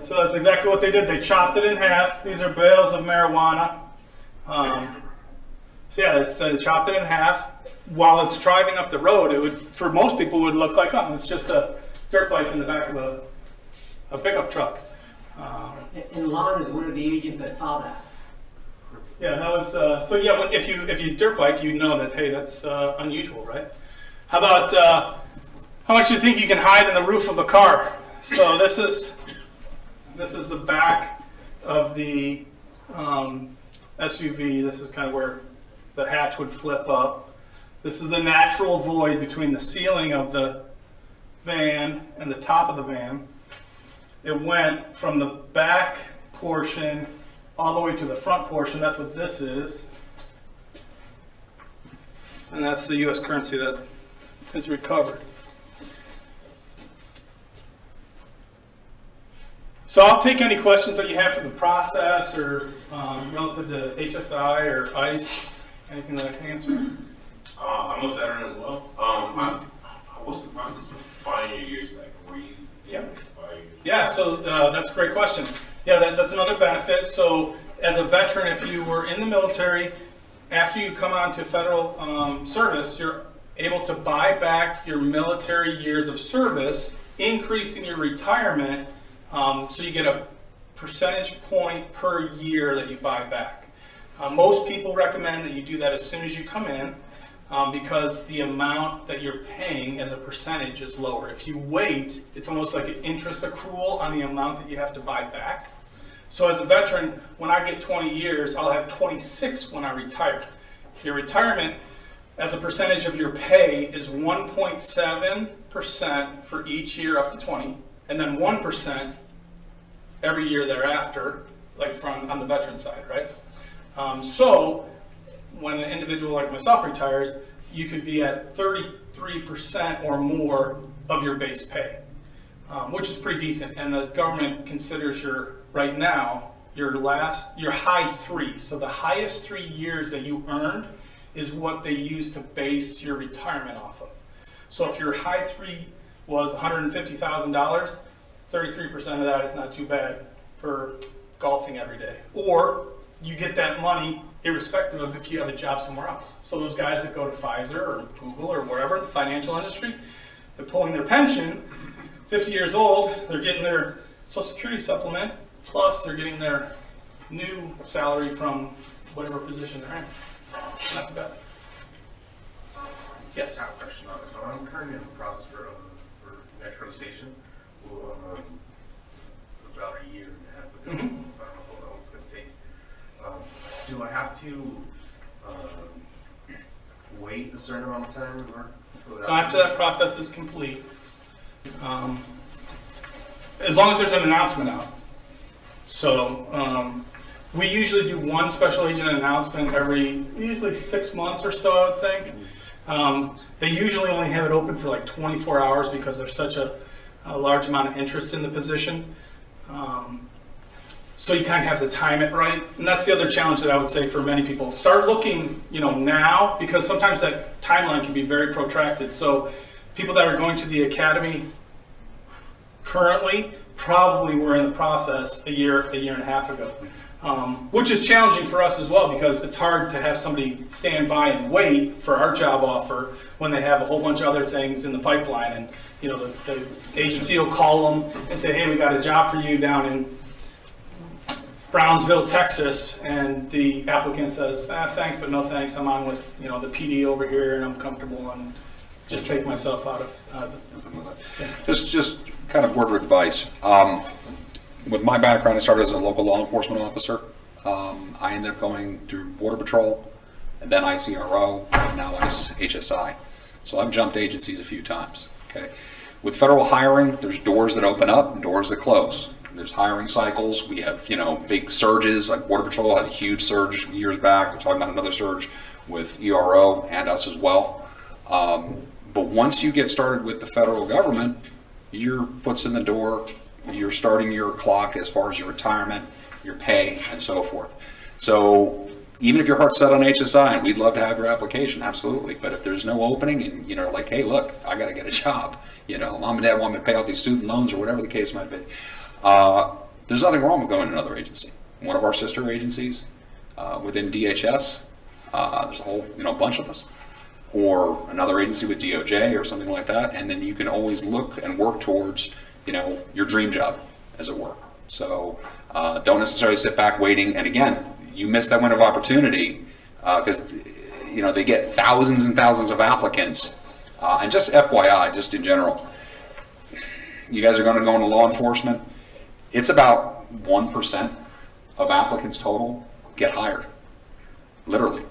So that's exactly what they did. They chopped it in half. These are bales of marijuana. So yeah, they chopped it in half. While it's driving up the road, it would, for most people, would look like, oh, it's just a dirt bike in the back of a pickup truck. And Lon is one of the agents that saw that. Yeah, that was, so yeah, if you dirt bike, you know that, hey, that's unusual, right? How about, how much do you think you can hide in the roof of a car? So this is the back of the SUV. This is kind of where the hatch would flip up. This is the natural void between the ceiling of the van and the top of the van. It went from the back portion all the way to the front portion. That's what this is. And that's the US currency that is recovered. So I'll take any questions that you have for the process or relative to HSI or ICE, anything that I can answer. I'm a veteran as well. What's the process of buying your years back? Were you able to buy your Yeah, so that's a great question. Yeah, that's another benefit. So as a veteran, if you were in the military, after you come on to federal service, you're able to buy back your military years of service, increasing your retirement, so you get a percentage point per year that you buy back. Most people recommend that you do that as soon as you come in, because the amount that you're paying as a percentage is lower. If you wait, it's almost like an interest accrual on the amount that you have to buy back. So as a veteran, when I get 20 years, I'll have 26 when I retire. Your retirement as a percentage of your pay is 1.7% for each year up to 20, and then 1% every year thereafter, like on the veteran side, right? So when an individual like myself retires, you could be at 33% or more of your base pay, which is pretty decent. And the government considers right now, your high three. So the highest 3 years that you earned is what they use to base your retirement off of. So if your high three was $150,000, 33% of that is not too bad for golfing every day. Or you get that money irrespective of if you have a job somewhere else. So those guys that go to Pfizer or Google or wherever, the financial industry, they're pulling their pension, 50 years old, they're getting their Social Security supplement, plus they're getting their new salary from whatever position they're in. Not too bad. Yes? I have a question on it. I'm currently in the process for naturalization. Well, about a year and a half ago. I don't know how long it's going to take. Do I have to wait a certain amount of time in order for that? After that process is complete, as long as there's an announcement out. So we usually do one special agent announcement every usually 6 months or so, I would think. They usually only have it open for like 24 hours because there's such a large amount of interest in the position. So you kind of have to time it right. And that's the other challenge that I would say for many people. Start looking, now, because sometimes that timeline can be very protracted. So people that are going to the academy currently probably were in the process a year and a half ago. Which is challenging for us as well, because it's hard to have somebody stand by and wait for our job offer when they have a whole bunch of other things in the pipeline. And the agency will call them and say, hey, we got a job for you down in Brownsville, Texas, and the applicant says, thanks, but no thanks. I'm on with the PD over here, and I'm comfortable, and just take myself out of Just kind of word of advice. With my background, I started as a local law enforcement officer. I ended up going through Border Patrol, and then ICRO, and now HSI. So I've jumped agencies a few times, okay? With federal hiring, there's doors that open up and doors that close. There's hiring cycles. We have, big surges, like Border Patrol had a huge surge years back. They're talking about another surge with ERO and us as well. But once you get started with the federal government, your foot's in the door, you're starting your clock as far as your retirement, your pay, and so forth. So even if your heart's set on HSI, and we'd love to have your application, absolutely. But if there's no opening and, like, hey, look, I got to get a job, mom and dad want me to pay out these student loans or whatever the case might be, there's nothing wrong with going to another agency. One of our sister agencies within DHS, there's a whole bunch of us, or another agency with DOJ or something like that, and then you can always look and work towards your dream job, as it were. So don't necessarily sit back waiting. And again, you miss that window of opportunity because they get thousands and thousands of applicants. And just FYI, just in general, you guys are going to go into law enforcement. It's about 1% of applicants total get hired, literally.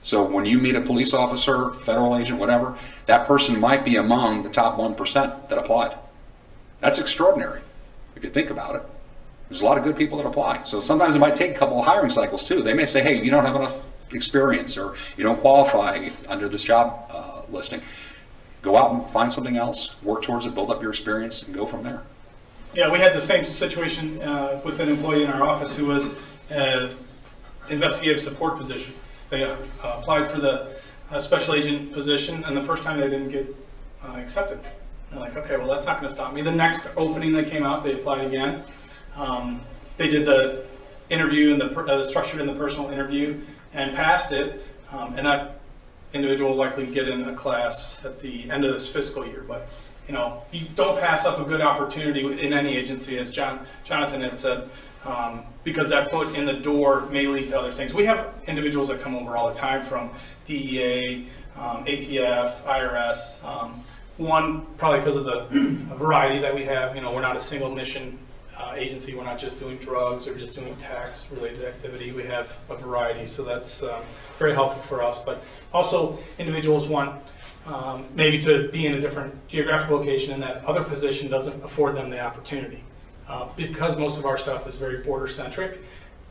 So when you meet a police officer, federal agent, whatever, that person might be among the top 1% that applied. That's extraordinary if you think about it. There's a lot of good people that apply. So sometimes it might take a couple of hiring cycles too. They may say, hey, you don't have enough experience or you don't qualify under this job listing. Go out and find something else, work towards it, build up your experience, and go from there. Yeah, we had the same situation with an employee in our office who was an investigative support position. They applied for the special agent position, and the first time they didn't get accepted. They're like, okay, well, that's not going to stop me. The next opening that came out, they applied again. They did the interview and structured in the personal interview and passed it, and that individual will likely get in a class at the end of this fiscal year. But you don't pass up a good opportunity in any agency, as Jonathan had said, because that foot in the door may lead to other things. We have individuals that come over all the time from DEA, ATF, IRS. One, probably because of the variety that we have. We're not a single mission agency. We're not just doing drugs or just doing tax-related activity. We have a variety, so that's very helpful for us. But also, individuals want maybe to be in a different geographic location, and that other position doesn't afford them the opportunity. Because most of our stuff is very border-centric,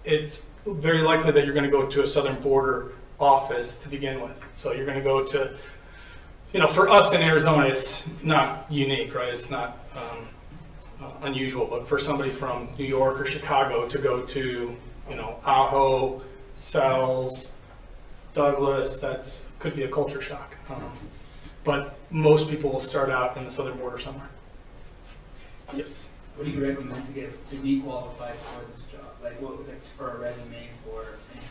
it's very likely that you're going to go to a southern border office to begin with. So you're going to go to, for us in Arizona, it's not unique, right? It's not unusual, but for somebody from New York or Chicago to go to, Ajo, Sells, Douglas, that's could be a culture shock. But most people will start out in the southern border somewhere. Yes. What do you recommend to be qualified for this job? Like for a resume for anything?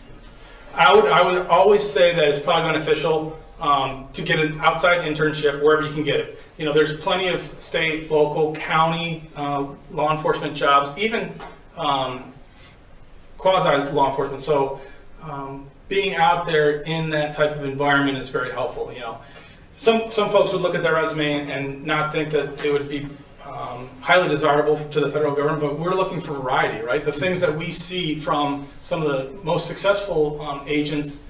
I would always say that it's probably beneficial to get an outside internship wherever you can get it. There's plenty of state, local, county law enforcement jobs, even quasi law enforcement. So being out there in that type of environment is very helpful. Some folks would look at their resume and not think that it would be highly desirable to the federal government, but we're looking for variety, right? The things that we see from some of the most successful agents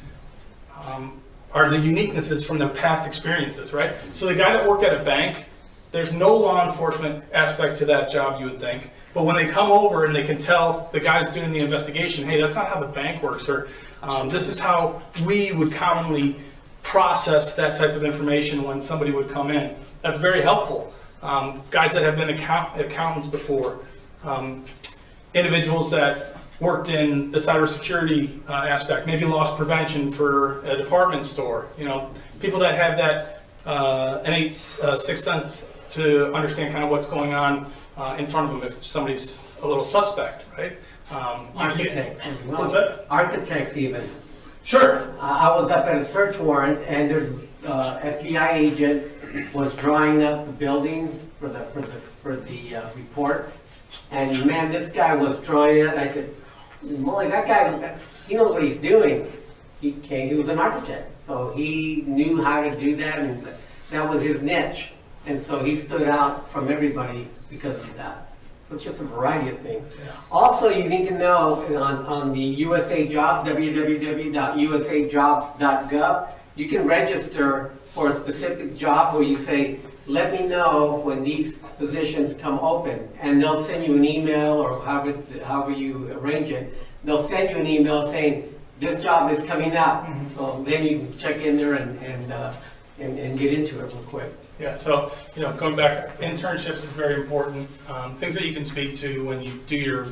are the uniquenesses from their past experiences, right? So the guy that worked at a bank, there's no law enforcement aspect to that job, you would think, but when they come over and they can tell the guys doing the investigation, hey, that's not how the bank works, or this is how we would commonly process that type of information when somebody would come in. That's very helpful. Guys that have been accountants before, individuals that worked in the cybersecurity aspect, maybe loss prevention for a department store, people that have that innate sixth sense to understand kind of what's going on in front of them if somebody's a little suspect, right? Architects as well. What's that? Architects even. Sure. I was up at a search warrant, and there's FBI agent was drawing up the building for the report, and man, this guy was drawing it. I said, "Molly, that guy, he knows what he's doing." He was an architect, so he knew how to do that, and that was his niche, and so he stood out from everybody because of that. So it's just a variety of things. Also, you need to know on the USA Jobs, www.usajobs.gov, you can register for a specific job where you say, let me know when these positions come open, and they'll send you an email, or however you arrange it. They'll send you an email saying, this job is coming up. So then you can check in there and get into it real quick. Yeah, so, going back, internships is very important. Things that you can speak to when you do your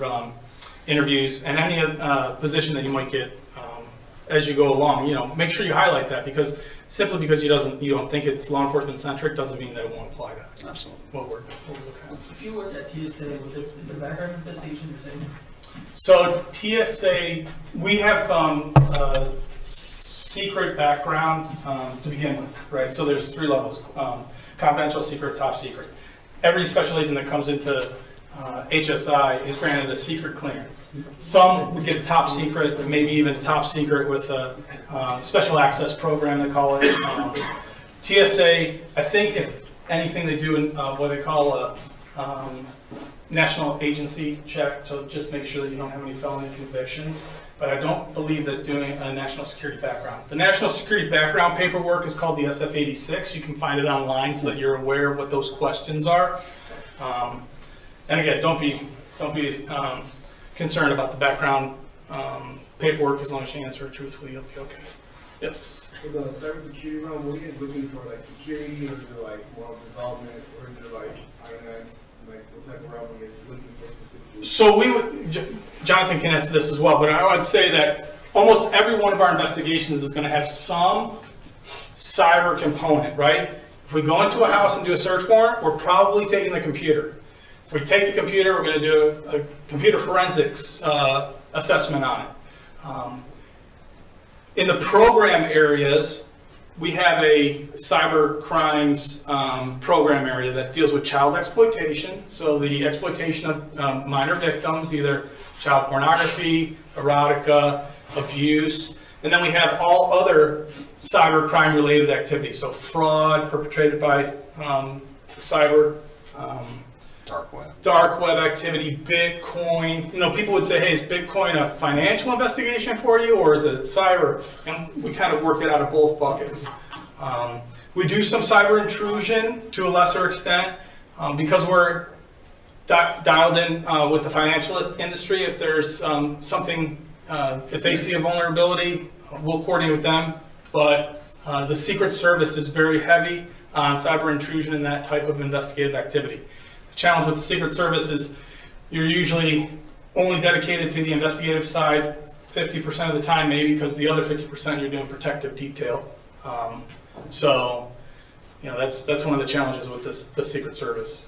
interviews, and any position that you might get as you go along, make sure you highlight that, because simply because you don't think it's law enforcement centric doesn't mean that it won't apply to Absolutely. what we're looking at. If you worked at TSA, is the background investigation the same? So TSA, we have secret background to begin with, right? So there's 3 levels: confidential, secret, top secret. Every special agent that comes into HSI is granted a secret clearance. Some would get top secret, maybe even top secret with a special access program, they call it. TSA, I think if anything, they do what they call a national agency check to just make sure that you don't have any felony convictions. But I don't believe that doing a national security background. The national security background paperwork is called the SF-86. You can find it online so that you're aware of what those questions are. And again, don't be concerned about the background paperwork. As long as you answer it truthfully, you'll be okay. Yes. For the cybersecurity realm, what are you guys looking for? Like security, or is it like moral development, or is it like finance? Like what type of realm are you guys looking for specifically? So Jonathan can answer this as well, but I would say that almost every one of our investigations is going to have some cyber component, right? If we go into a house and do a search warrant, we're probably taking the computer. If we take the computer, we're going to do a computer forensics assessment on it. In the program areas, we have a cyber crimes program area that deals with child exploitation. So the exploitation of minor victims, either child pornography, erotica, abuse. And then we have all other cyber crime related activities. So fraud perpetrated by cyber, dark web activity, Bitcoin. People would say, hey, is Bitcoin a financial investigation for you, or is it cyber? And we kind of work it out of both buckets. We do some cyber intrusion to a lesser extent because we're dialed in with the financial industry. If there's something, if they see a vulnerability, we'll coordinate with them. But the Secret Service is very heavy on cyber intrusion and that type of investigative activity. The challenge with the Secret Service is you're usually only dedicated to the investigative side 50% of the time, maybe, because the other 50% you're doing protective detail. So, that's one of the challenges with the Secret Service.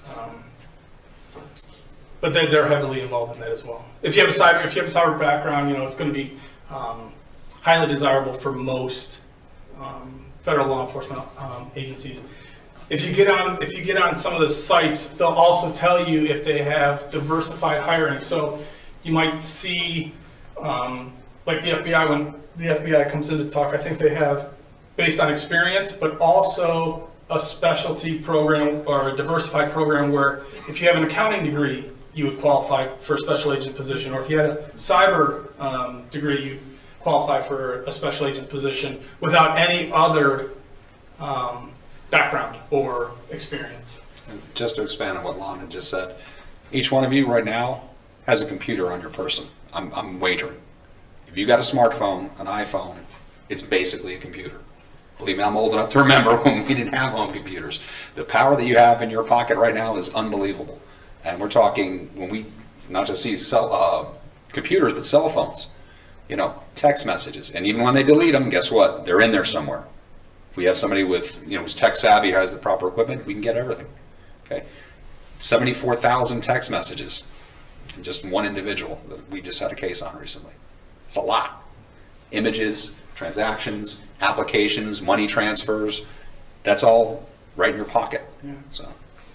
But they're heavily involved in that as well. If you have a cyber background, it's going to be highly desirable for most federal law enforcement agencies. If you get on some of the sites, they'll also tell you if they have diversified hiring. So you might see, like the FBI, when the FBI comes in to talk, I think they have based on experience, but also a specialty program or a diversified program where if you have an accounting degree, you would qualify for a special agent position, or if you had a cyber degree, you qualify for a special agent position without any other background or experience. And just to expand on what Lana just said, each one of you right now has a computer on your person. I'm wagering. If you got a smartphone, an iPhone, it's basically a computer. Believe me, I'm old enough to remember when we didn't have home computers. The power that you have in your pocket right now is unbelievable. And we're talking, when we not just see computers, but cell phones, text messages. And even when they delete them, guess what? They're in there somewhere. If we have somebody with, who's tech savvy, has the proper equipment, we can get everything. Okay, 74,000 text messages in just one individual that we just had a case on recently. It's a lot. Images, transactions, applications, money transfers, that's all right in your pocket. Yeah. So.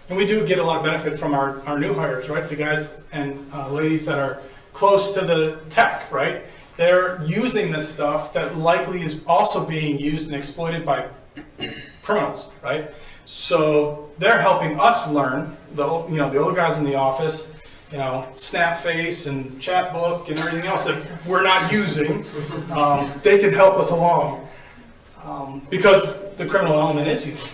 And we do get a lot of benefit from our new hires, right? The guys and ladies that are close to the tech, right? They're using this stuff that likely is also being used and exploited by criminals, right? So they're helping us learn, the older guys in the office, Snapface and Chatbook and everything else that we're not using, they can help us along, because the criminal element is using.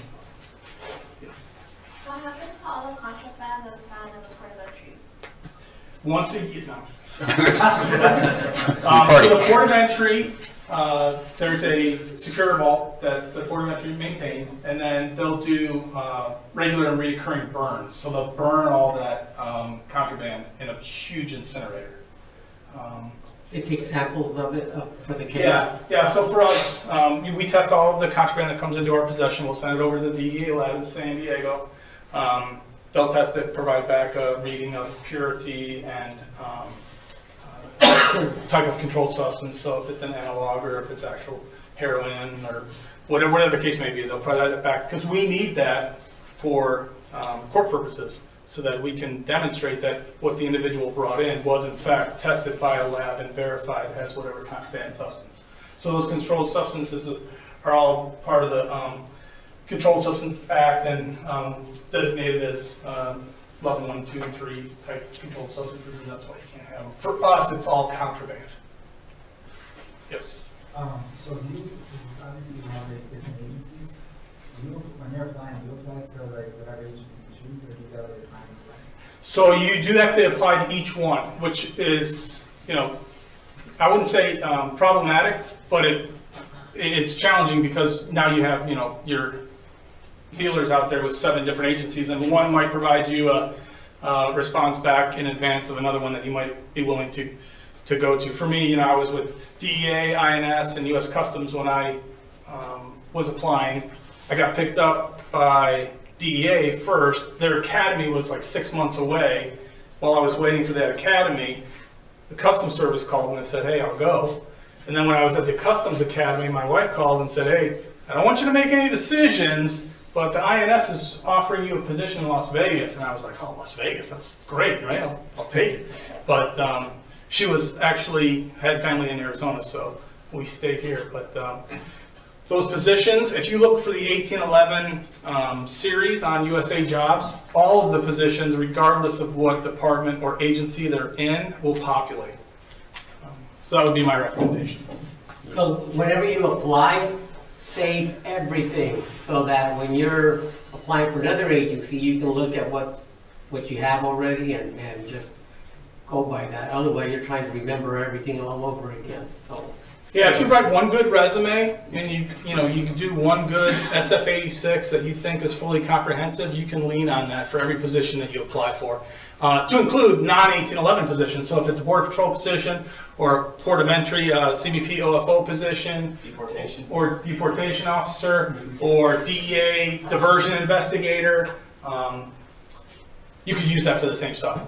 What happens to all the contraband that's found in the port of entries? Once a year, no. For the port of entry, there's a secure vault that the port of entry maintains, and then they'll do regular and recurring burns. So they'll burn all that contraband in a huge incinerator. They take samples of it for the case? Yeah. So for us, we test all of the contraband that comes into our possession. We'll send it over to the DEA lab in San Diego. They'll test it, provide back a reading of purity and type of controlled substance. So if it's an analog or if it's actual heroin or whatever the case may be, they'll provide that back, because we need that for court purposes, so that we can demonstrate that what the individual brought in was in fact tested by a lab and verified as whatever contraband substance. So those controlled substances are all part of the Controlled Substance Act and designated as level 1, 2, and 3 type controlled substances, and that's why you can't have them. For us, it's all contraband. Yes. So because obviously you have like different agencies. When you're applying, do you apply to like whatever agency you choose, or do you go to the science plan? So you do have to apply to each one, which is, I wouldn't say problematic, but it's challenging, because now you have, your feelers out there with 7 different agencies, and one might provide you a response back in advance of another one that you might be willing to go to. For me, I was with DEA, INS, and U.S. Customs when I was applying. I got picked up by DEA first. Their academy was like 6 months away. While I was waiting for that academy, the Customs Service called and said, hey, I'll go. And then when I was at the Customs Academy, my wife called and said, hey, I don't want you to make any decisions, but the INS is offering you a position in Las Vegas. And I was like, oh, Las Vegas, that's great, right? I'll take it. But she was actually had family in Arizona, so we stayed here. But those positions, if you look for the 1811 series on USA Jobs, all of the positions, regardless of what department or agency they're in, will populate. So that would be my recommendation. So whenever you apply, save everything, so that when you're applying for another agency, you can look at what you have already and just go by that. Otherwise, you're trying to remember everything all over again. So yeah, if you write one good resume and you can do one good SF-86 that you think is fully comprehensive, you can lean on that for every position that you apply for, to include non-1811 positions. So if it's a Border Patrol position or a Port of Entry, CBP OFO position, or deportation officer, or DEA diversion investigator, you could use that for the same stuff.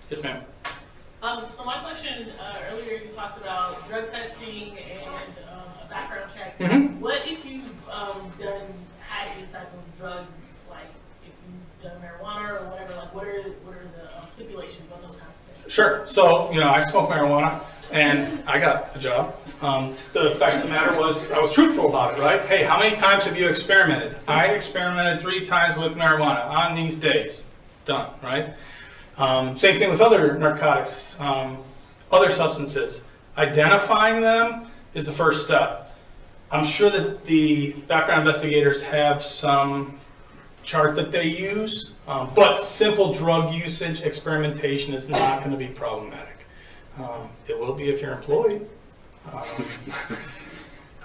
Yes, ma'am. So my question, earlier you talked about drug testing and a background check. Mm-hmm. What if you've had any type of drug, like if you've done marijuana or whatever, like what are the stipulations on those kinds of things? Sure. So, I smoke marijuana and I got a job. The fact of the matter was I was truthful about it, right? Hey, how many times have you experimented? I experimented 3 times with marijuana on these days. Done, right? Same thing with other narcotics, other substances. Identifying them is the first step. I'm sure that the background investigators have some chart that they use, but simple drug usage experimentation is not going to be problematic. It will be if you're employed,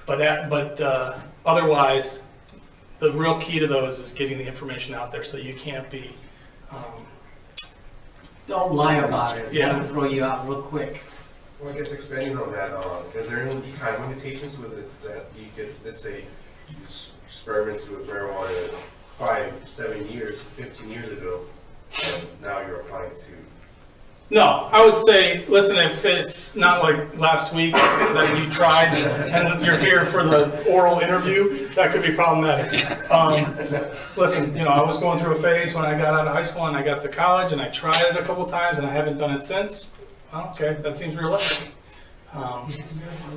but otherwise, the real key to those is getting the information out there so you can't be. don't lie about it. Yeah. It'll throw you out real quick. Well, I guess expanding on that, is there any time limitations with it that you could, let's say, you experimented with marijuana 5, 7 years, 15 years ago, and now you're applying to? No, I would say, listen, if it's not like last week that you tried and you're here for the oral interview, that could be problematic. Listen, I was going through a phase when I got out of high school and I got to college and I tried it a couple times and I haven't done it since. Well, okay, that seems realistic.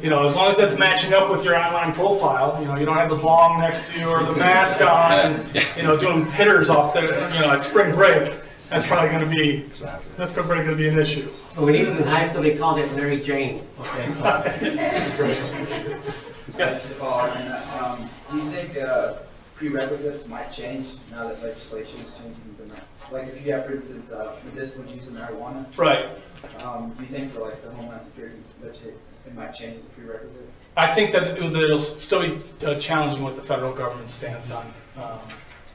You know, as long as that's matching up with your online profile, you know, you don't have the bong next to you or the mask on, and, you know, doing hitters off there, you know, at spring break, that's probably going to be, that's probably going to be an issue. But when he was in high school, they called it Mary Jane. Okay. Yes. Do you think prerequisites might change now that legislation is changing? Like if you have, for instance, medicinal use of marijuana, Right. do you think for like the Homeland Security budget, it might change as a prerequisite? I think that it'll still be challenging what the federal government's stance on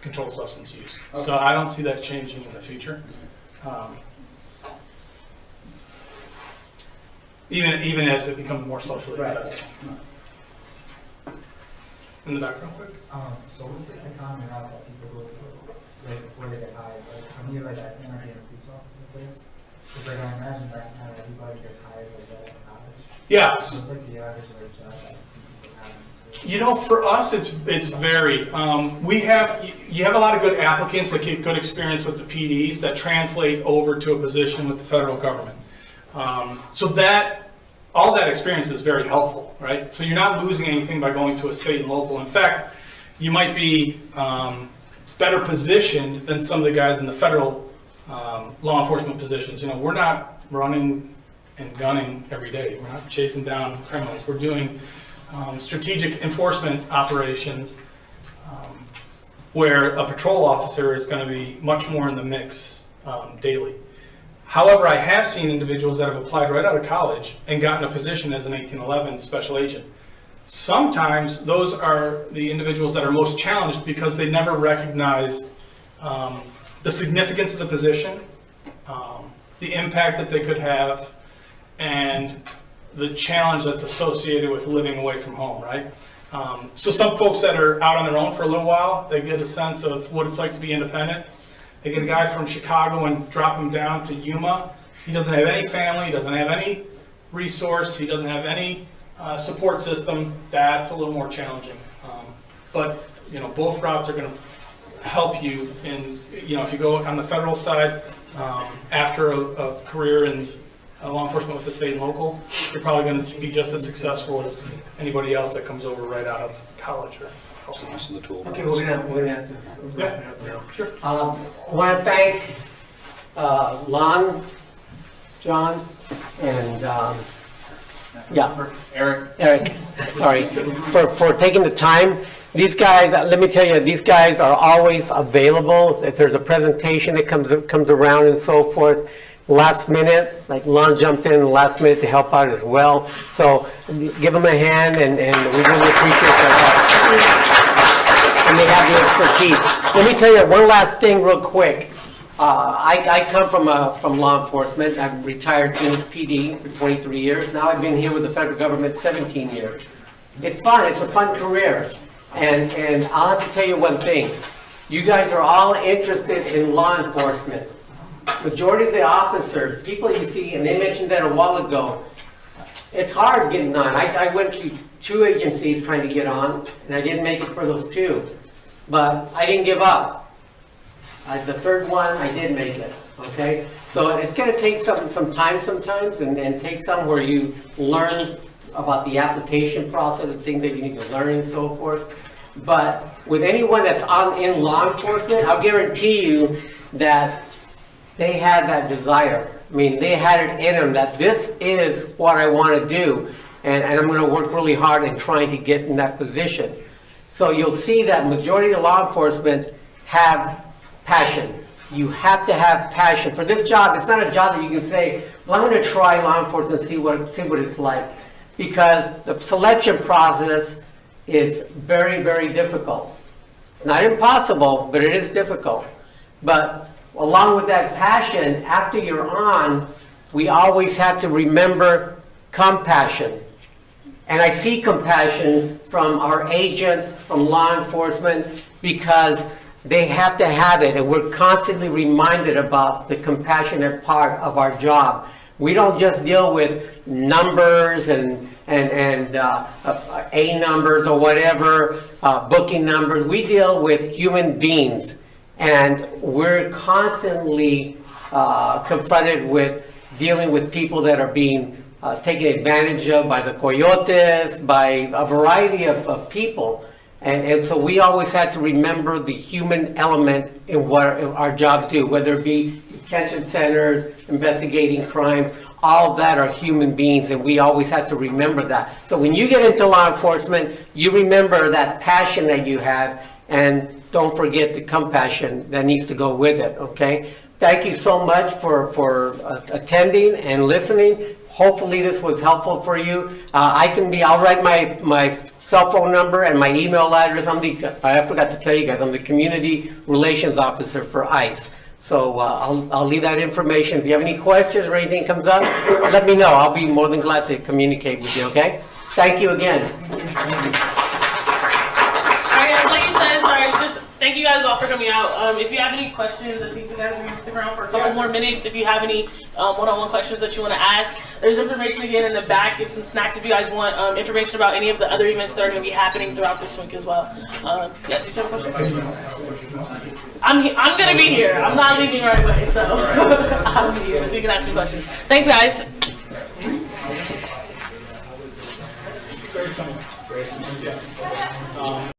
controlled substance use. Okay. So I don't see that changing in the future. Even as it becomes more socially Right. acceptable. In the background, quick. So what's the common route that people go through, like before they get hired? Like for me, like I think I'd be a police officer first. Because like I imagine that not everybody gets hired like that in college. Yeah. So it's like the average like job that you see people having. You know, for us, it's varied. You have a lot of good applicants that get good experience with the PDs that translate over to a position with the federal government. So that all that experience is very helpful, right? So you're not losing anything by going to a state and local. In fact, you might be better positioned than some of the guys in the federal law enforcement positions. You know, we're not running and gunning every day. We're not chasing down criminals. We're doing strategic enforcement operations where a patrol officer is going to be much more in the mix daily. However, I have seen individuals that have applied right out of college and gotten a position as an 1811 special agent. Sometimes those are the individuals that are most challenged because they never recognized the significance of the position, the impact that they could have, and the challenge that's associated with living away from home, right? So some folks that are out on their own for a little while, they get a sense of what it's like to be independent. They get a guy from Chicago and drop him down to Yuma. He doesn't have any family, he doesn't have any resource, he doesn't have any support system. That's a little more challenging. But you know, both routes are going to help you in, you know, if you go on the federal side, after a career in law enforcement with the state and local, you're probably going to be just as successful as anybody else that comes over right out of college or Use the tool. Okay, we're gonna have to wrap it up now. Sure. I want to thank Lon, John, and Eric, sorry, for taking the time. These guys, let me tell you, these guys are always available. If there's a presentation that comes around and so forth, last minute, like Lon jumped in last minute to help out as well. So give them a hand, and we really appreciate that. And they have the expertise. Let me tell you one last thing real quick. I come from law enforcement. I've retired Phoenix PD for 23 years. Now I've been here with the federal government 17 years. It's fun. It's a fun career. And I'll have to tell you one thing. You guys are all interested in law enforcement. Majority of the officers, people you see, and they mentioned that a while ago, it's hard getting on. I went to 2 agencies trying to get on, and I didn't make it for those 2. But I didn't give up. The 3rd one, I did make it, okay? So it's going to take some time sometimes, and take some where you learn about the application process and things that you need to learn and so forth. But with anyone that's in law enforcement, I'll guarantee you that they had that desire. I mean, they had it in them that this is what I want to do, and I'm going to work really hard in trying to get in that position. So you'll see that majority of law enforcement have passion. You have to have passion. For this job, it's not a job that you can say, well, I'm going to try law enforcement and see what it's like. Because the selection process is very, very difficult. It's not impossible, but it is difficult. But along with that passion, after you're on, we always have to remember compassion. And I see compassion from our agents, from law enforcement, because they have to have it, and we're constantly reminded about the compassionate part of our job. We don't just deal with numbers and A numbers or whatever, booking numbers. We deal with human beings, and we're constantly confronted with dealing with people that are being taken advantage of by the coyotes, by a variety of people. And so we always had to remember the human element in what our jobs do, whether it be detention centers, investigating crime, all of that are human beings, and we always have to remember that. So when you get into law enforcement, you remember that passion that you have, and don't forget the compassion that needs to go with it, okay? Thank you so much for attending and listening. Hopefully this was helpful for you. I'll write my cell phone number and my email address. I forgot to tell you guys, I'm the Community Relations Officer for ICE. So I'll leave that information. If you have any questions or anything comes up, let me know. I'll be more than glad to communicate with you, okay? Thank you again. All right, guys, like you said, sorry, just thank you guys all for coming out. If you have any questions, I think you guys are going to stick around for a couple more minutes. If you have any one-on-one questions that you want to ask, there's information again in the back and some snacks if you guys want information about any of the other events that are going to be happening throughout this week as well. Yeah, did you have a question? I'm going to be here. I'm not leaving right away, so I'll be here so you can ask me questions. Thanks, guys. Very similar.